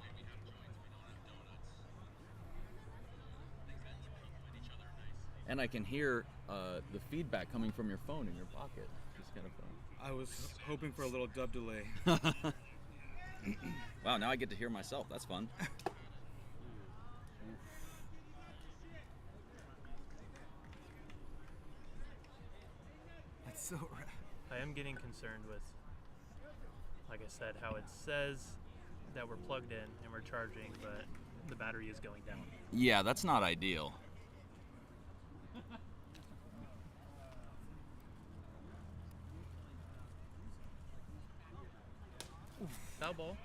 And I can hear the feedback coming from your phone in your pocket. Just kind of fun. I was hoping for a little dub delay. Wow, now I get to hear myself. That's fun. That's so rad. I am getting concerned with, like I said, how it says that we're plugged in and we're charging, but the battery is going down. Yeah, that's not ideal. Foul ball.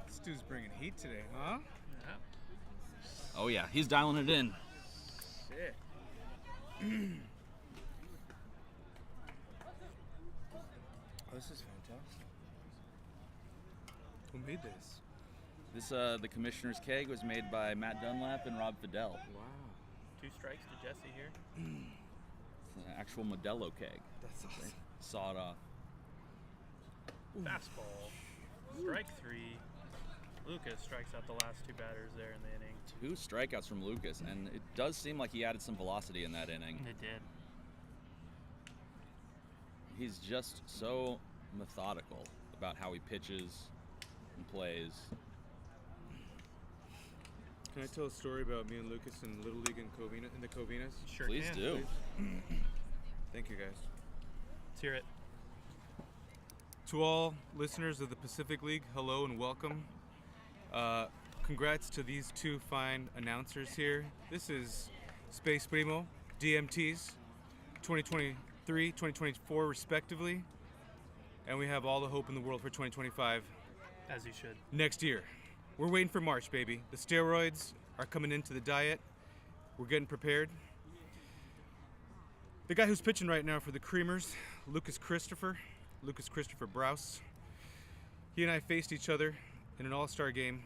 This dude's bringing heat today, huh? Yeah. Oh yeah, he's dialing it in. Shit. this is fantastic. Who made this? This the commissioner's keg was made by Matt Dunlap and Rob Fidel. Wow. 2 strikes to Jesse here. It's an actual Modelo keg. That's awesome. Saw it off. Fastball. Strike 3. Lucas strikes out the last 2 batters there in the inning. 2 strikeouts from Lucas, and it does seem like he added some velocity in that inning. It did. He's just so methodical about how he pitches and plays. Can I tell a story about me and Lucas in Little League in the Covinas? Sure Please can. do. Thank you, guys. Let's hear it. To all listeners of the Pacific League, hello and welcome. Congrats to these 2 fine announcers here. This is Space Primo, DMTs, 2023, 2024 respectively. And we have all the hope in the world for 2025 As you should. next year. We're waiting for March, baby. The steroids are coming into the diet. We're getting prepared. The guy who's pitching right now for the Creamers, Lucas Christopher Brous. He and I faced each other in an all-star game,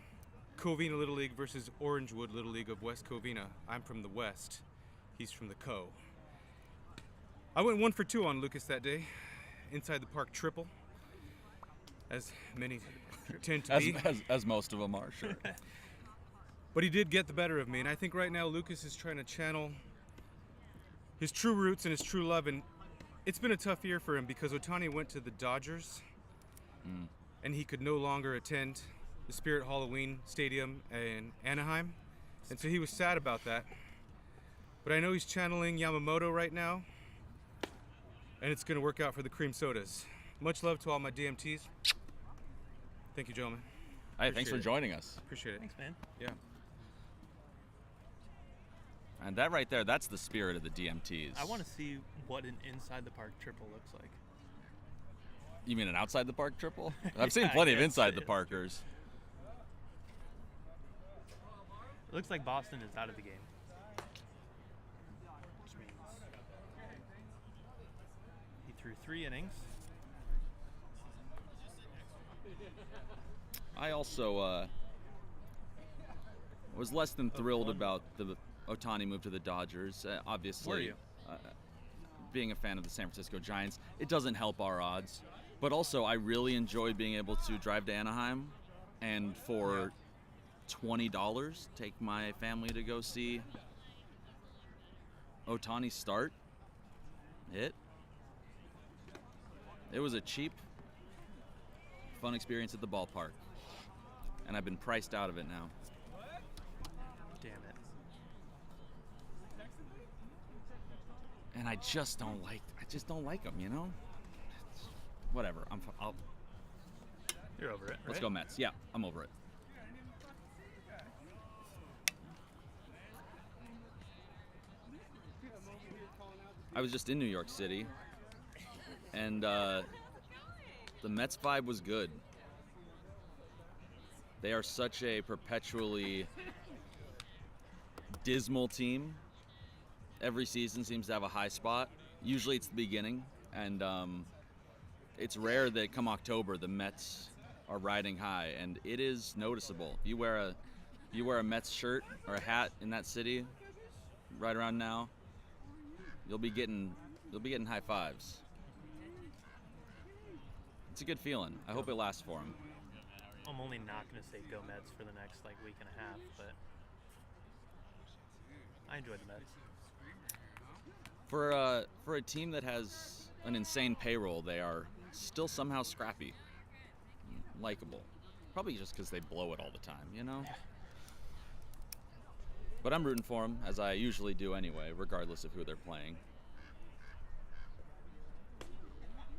Covina Little League versus Orangewood Little League of West Covina. I'm from the West. He's from the Co. I went 1 for 2 on Lucas that day, inside the park triple, as many tend to be. As most of them are, sure. But he did get the better of me, and I think right now Lucas is trying to channel his true roots and his true love, and it's been a tough year for him because Ohtani went to the Dodgers, and he could no longer attend the Spirit Halloween Stadium in Anaheim, and so he was sad about that. But I know he's channeling Yamamoto right now, and it's going to work out for the cream sodas. Much love to all my DMTs. Thank you, gentlemen. Hey, thanks for Appreciate it. joining us. Appreciate it. Thanks, man. Yeah. And that right there, that's the spirit of the DMTs. I want to see what an inside the park triple looks like. You mean an outside the park triple? I've seen Yeah, I plenty of guess, inside the yeah. parkers. It looks like Boston is out of the game. Which means he threw 3 innings. I also was less than thrilled about the Ohtani move to the Dodgers. Obviously, Were you? Being a fan of the San Francisco Giants, it doesn't help our odds. But also, I really enjoyed being able to drive to Anaheim and for $20 take my family to go see Ohtani start. It was a cheap, fun experience at the ballpark. And I've been priced out of it now. Damn it. And I just don't like them, you know? Whatever. I'll You're over it, Let's right? go Mets. Yeah, I'm over it. I was just in New York City, and the Mets vibe was good. They are such a perpetually dismal team. Every season seems to have a high spot. Usually it's the beginning, and it's rare that come October the Mets are riding high, and it is noticeable. If you wear a Mets shirt or a hat in that city right around now, you'll be getting high fives. It's a good feeling. I hope it lasts for them. I'm only not going to say go Mets for the next week and a half, but I enjoy the Mets. For a team that has an insane payroll, they are still somehow scrappy, likable. Probably just because they blow it all the time, you know? But I'm rooting for them, as I usually do anyway, regardless of who they're playing.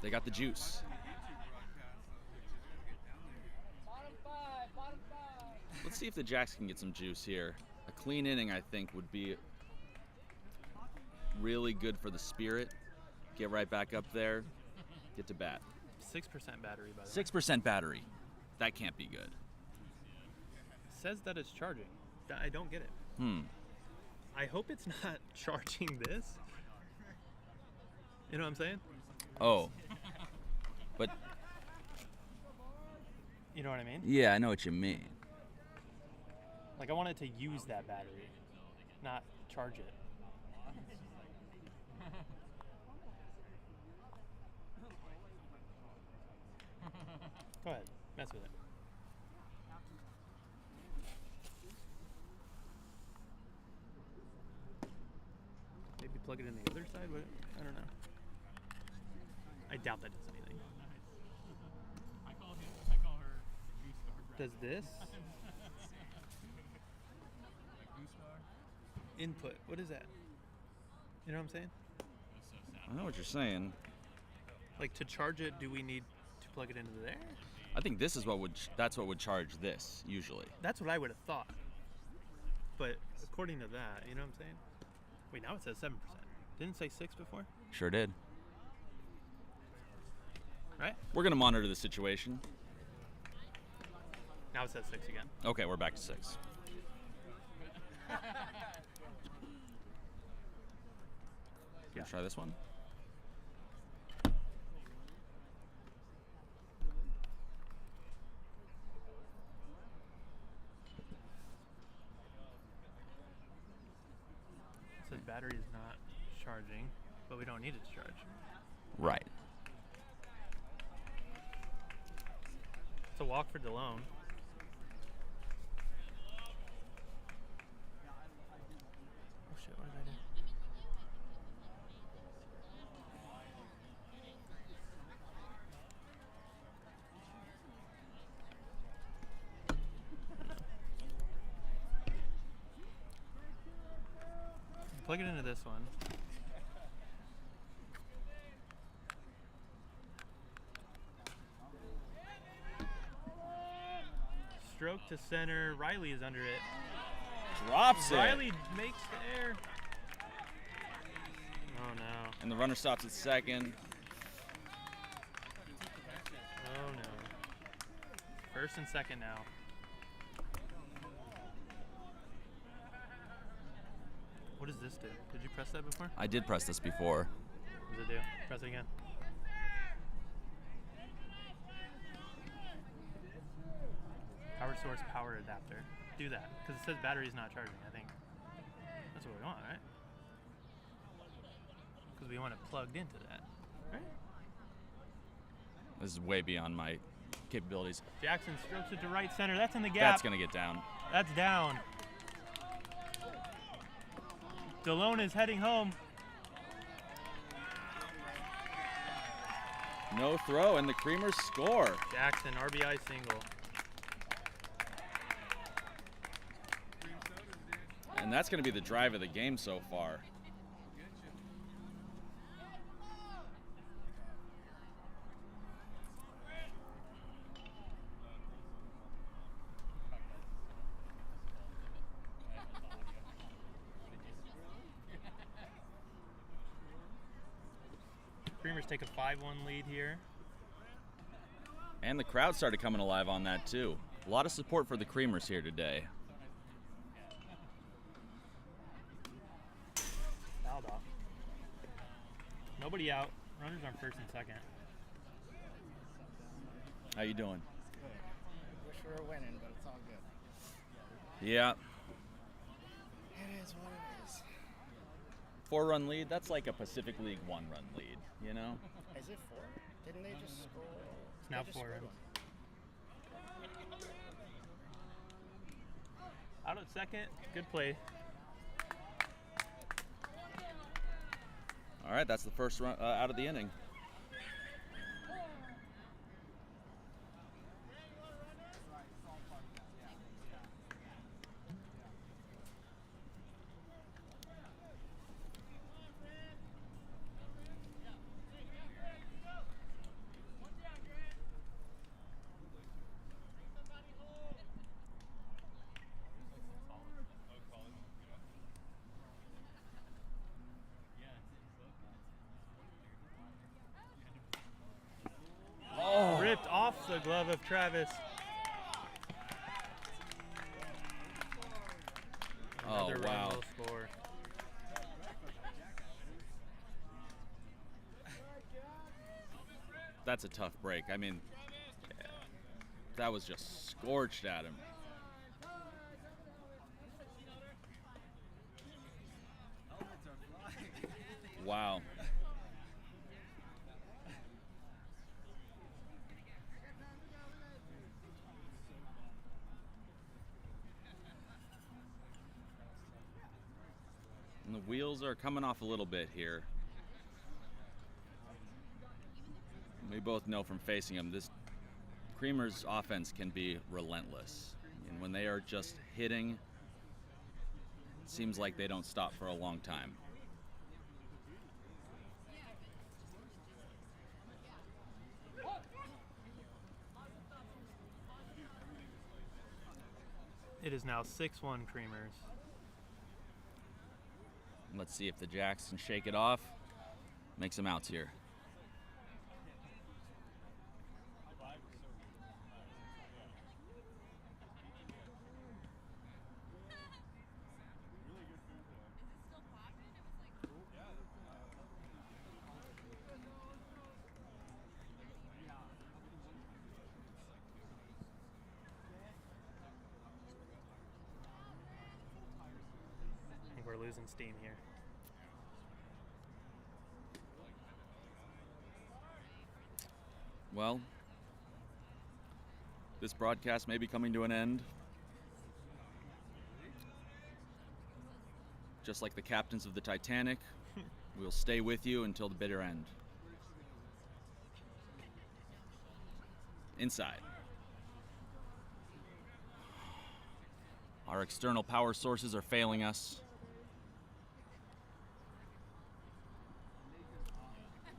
They got the juice. Let's see if the Jacs can get some juice here. A clean inning, I think, would be really good for the spirit. Get right back up there. Get to bat. 6% battery, by the way. 6% battery. That can't be good. It says that it's charging. I don't get it. I hope it's not charging this. You know what I'm saying? Oh. But You know what I mean? Yeah, I know what you mean. Like I want it to use that battery, not charge it. Go ahead, mess with it. Maybe plug it in the other side. What? I don't know. I doubt that does anything. I call her Goose Star. Does this Goose Star? input? What is that? You know what I'm saying? That's so sad. I know what you're saying. Like to charge it, do we need to plug it into there? I think this is that's what would charge this usually. That's what I would have thought. But according to that, you know what I'm saying? Wait, now it says 7%. Didn't it say 6 before? Sure did. Right? We're gonna monitor the situation. Now it says 6 again. Okay, we're back to 6. Yeah. Try this one. It says battery is not charging, but we don't need it to charge. Right. It's a walk for DeLone. Oh shit, what did I do? Plug it into this one. Stroke to center. Riley is under it. Drops it. Riley makes the air. Oh no. And the runner stops at second. Oh no. First and second now. What does this do? Did you press that before? I did press this before. What does it do? Press it again. Power source, power adapter. Do that, because it says battery's not charging, I think. That's what we want, right? Because we want it plugged into that, right? This is way beyond my capabilities. Jackson strokes it to right center. That's in the gap. That's gonna get down. That's down. DeLone is heading home. No throw, and the Creamers score. Jackson, RBI single. And that's gonna be the drive of the game so far. Creamers take a 5-1 lead here. And the crowd started coming alive on that too. A lot of support for the Creamers here today. Fouled off. Nobody out. Runners on first and second. How you doing? Wish we were winning, but it's all good. Yeah. It is what it is. 4-run lead, that's like a Pacific League 1-run lead, you know? Is it 4? Didn't they just score? It's now they just 4 scored runs. one. Out at second. Good play. All right, that's the first run out of the inning. Ripped off the glove of Travis. Oh, Another wow. run will score. That's a tough break. I mean, That was just scorched at him. Wow. And the wheels are coming off a little bit here. We both know from facing him, this Creamer's offense can be relentless. And when they are just hitting, it seems like they don't stop for a long time. It is now 6-1 Creamers. Let's see if the Jacs can shake it off. Make some outs here. I think we're losing steam here. Well, this broadcast may be coming to an end. Just like the captains of the Titanic, we'll stay with you until the bitter end. Inside. Our external power sources are failing us.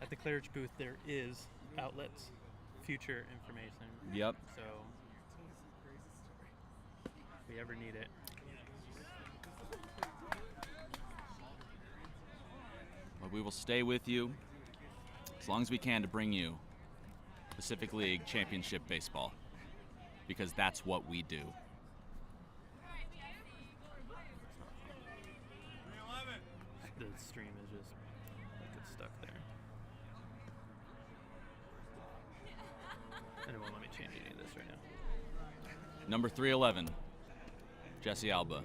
At the clearage booth, there is outlets, future information. Yep. So, if we ever need it. But we will stay with you as long as we can to bring you Pacific League Championship Baseball, because that's what we do. The stream is just gets stuck there. And it won't let me change any of this right now. Number 311, Jesse Alba.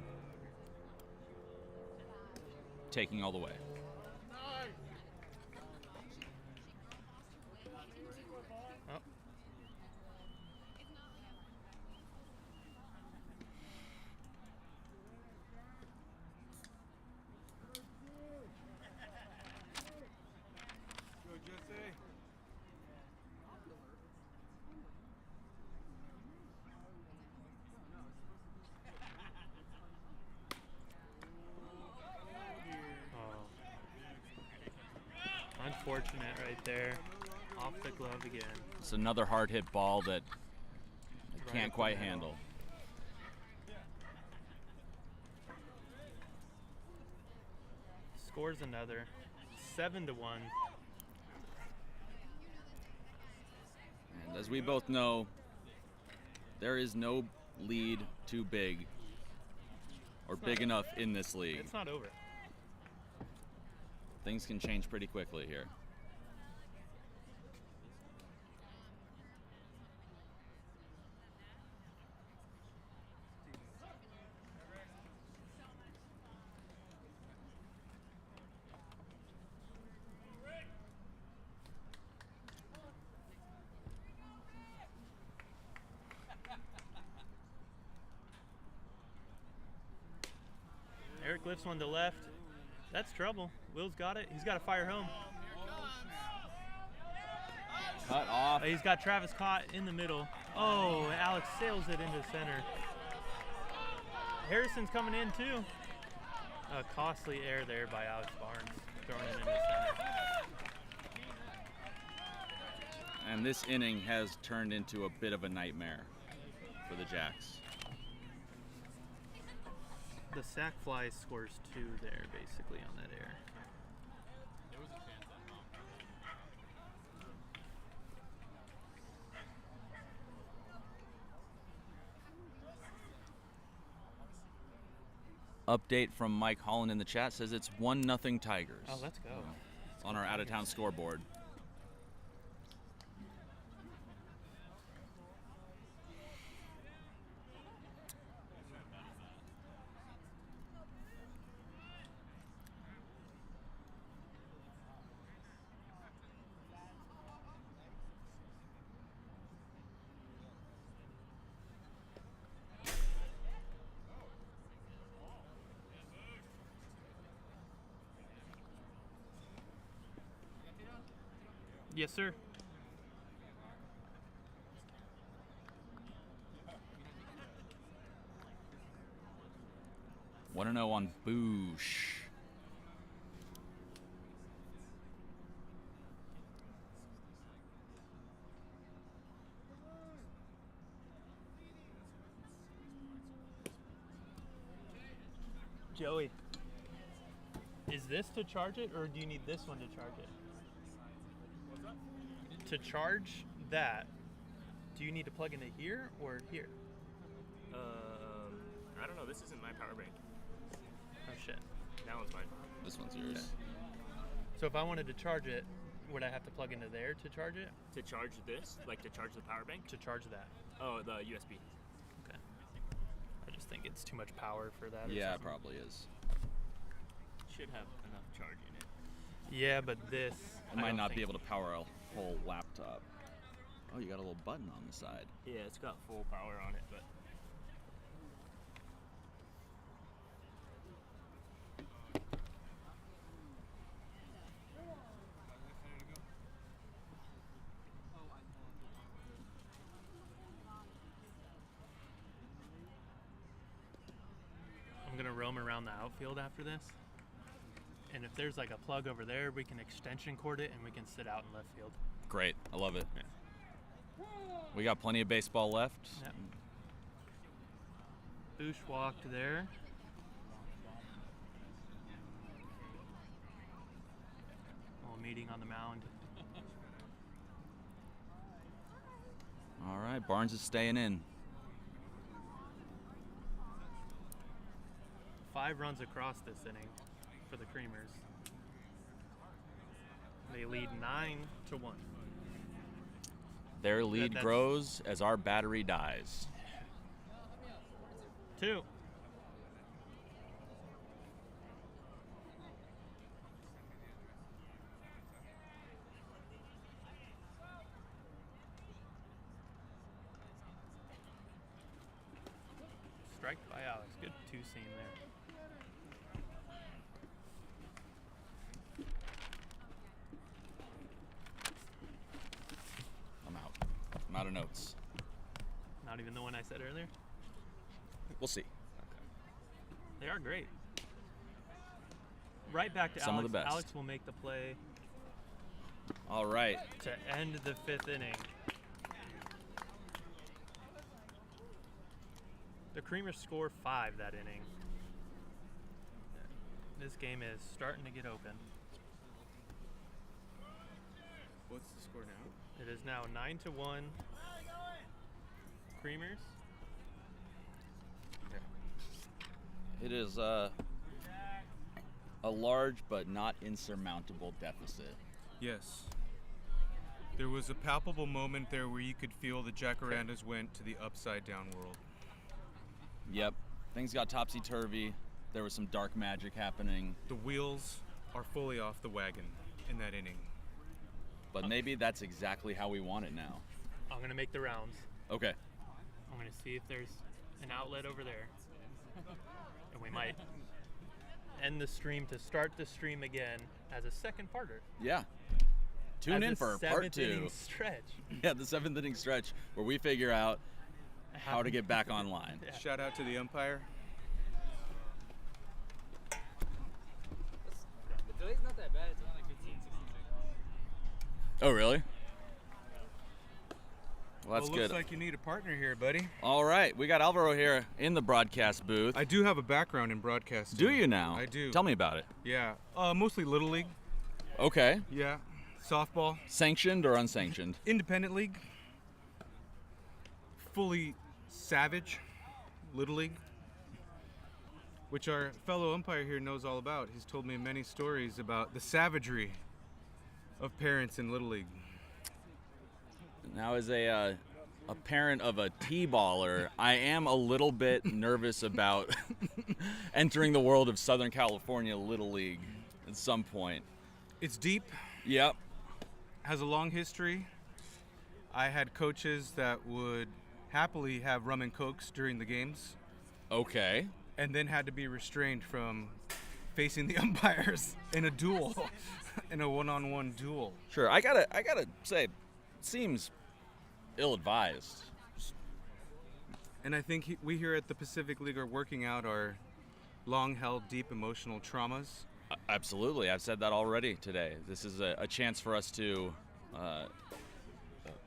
Taking all the way. Oh. Go, Jesse. Unfortunate right there. Off the glove again. It's another hard hit ball that I can't Right quite up the middle. handle. Scores another. 7-1. And as we both know, there is no lead too big or big enough in this league. It's not over. Things can change pretty quickly here. Eric lifts one to left. That's trouble. Will's got it. He's got to fire home. Cut off. He's got Travis caught in the middle. Oh, Alex sails it into center. Harrison's coming in too. A costly error there by Alex Barnes, throwing it into center. And this inning has turned into a bit of a nightmare for the Jacs. The sack fly scores 2 there, basically, on that error. There was a chance at home. Update from Mike Holland in the chat says it's 1-0 Tigers. Oh, let's go. On our out-of-town scoreboard. Yes, sir. Want to know on Boosh. Joey, is this to charge it, or do you need this one to charge it? To charge that, do you need to plug into here or here? I don't know. This isn't my power bank. Oh shit. That one's mine. This one's yours. So if I wanted to charge it, would I have to plug into there to charge it? To charge this? Like to charge the power bank? To charge that. Oh, the USB. Okay. I just think it's too much power for that. Or Yeah, it something. probably is. Should have enough charge in it. Yeah, but this. It might not be able to power a whole laptop. Oh, you got a little button on the side. Yeah, it's got full power on it, but. I'm gonna roam around the outfield after this. And if there's like a plug over there, we can extension cord it and we can sit out in left field. Great. I love it. Yeah. We got plenty of baseball left. Yep. Boosh walked there. Little meeting on the mound. All right, Barnes is staying in. 5 runs across this inning for the Creamers. They lead 9-1. Their lead That's- grows as our battery dies. 2. Strike by Alex. Good 2 seam there. I'm out. I'm out of notes. Not even the one I said earlier. We'll see. They are great. Right back to Some of Alex. the best. Alex will make the play All right. to end the 5th inning. The Creamers score 5 that inning. This game is starting to get open. What's the score now? It is now 9-1. Creamers. It is a large but not insurmountable deficit. Yes. There was a palpable moment there where you could feel the jacarandas went to the upside down world. Yep. Things got topsy-turvy. There was some dark magic happening. The wheels are fully off the wagon in that inning. But maybe that's exactly how we want it now. I'm going to make the rounds. Okay. I'm going to see if there's an outlet over there. And we might end the stream to start the stream again as a second parter. Yeah. Tune As in a for part 7th 2. inning stretch. Yeah, the 7th inning stretch where we figure out how to get back online. Yeah. Shout out to the umpire. The delay's not that bad. It's only like 15, 16 seconds. Oh, really? Well, that's Well, looks good. like you need a partner here, buddy. All right, we got Alvaro here in the broadcast booth. I do have a background in broadcasting. Do you now? I do. Tell me about it. Yeah, mostly Little League. Okay. Yeah, softball. Sanctioned or unsanctioned? Independent League. Fully Savage Little League, which our fellow umpire here knows all about. He's told me many stories about the savagery of parents in Little League. Now, as a parent of a T-baller, I am a little bit nervous about entering the world of Southern California Little League at some point. It's deep. Yep. Has a long history. I had coaches that would happily have rum and cokes during the games. Okay. And then had to be restrained from facing the umpires in a duel. in a one-on-one duel. Sure, I gotta say, it seems ill-advised. And I think we here at the Pacific League are working out our long-held, deep emotional traumas. Absolutely, I've said that already today. This is a chance for us to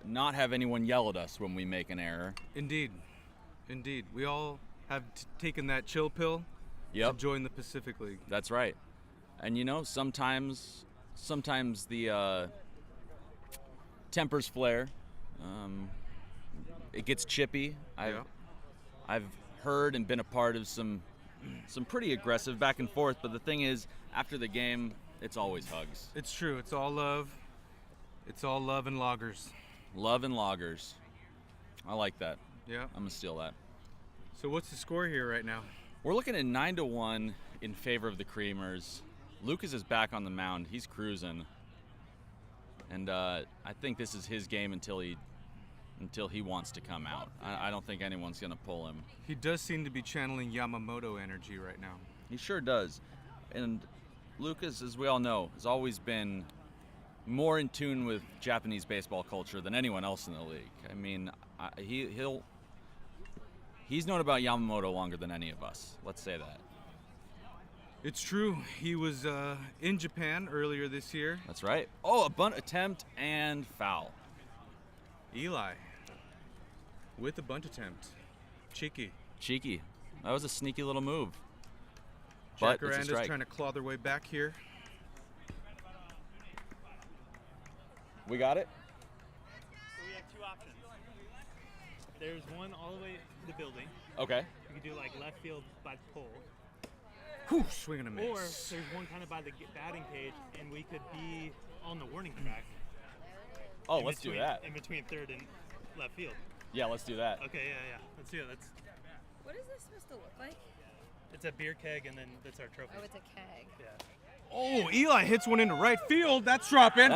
not have anyone yell at us when we make an error. Indeed. We all have taken that chill pill to join the Pacific League. That's right. And sometimes the tempers flare. It gets chippy. I've heard and been a part of some pretty aggressive back and forth, but the thing is, after the game, it's always hugs. It's true. It's all love. It's all love and loggers. Love and loggers. I like that. Yeah. I'm gonna steal that. So what's the score here right now? We're looking at 9-1 in favor of the Creamers. Lucas is back on the mound. He's cruising. And I think this is his game until he wants to come out. I don't think anyone's going to pull him. He does seem to be channeling Yamamoto energy right now. He sure does. And Lucas, as we all know, has always been more in tune with Japanese baseball culture than anyone else in the league. I mean, he's known about Yamamoto longer than any of us. Let's say that. It's true. He was in Japan earlier this year. That's right. Oh, a bunt attempt and foul. Eli with a bunt attempt. Cheeky. That was a sneaky little move. But Jacaranda's trying to claw their way back here. We got it? So we have two options. There's one all the way to the building. Okay. You could do like left field by the pole. Whew, swing and a miss. Or there's one kind of by the batting cage, and we could be on the warning track. Oh, let's do that. In between third and left field. Yeah, let's do that. Okay, yeah. Let's do it. What is this supposed to look like? It's a beer keg, and then that's our trophy. Oh, it's a keg. Yeah. Oh, Eli hits one into right field. That's dropping.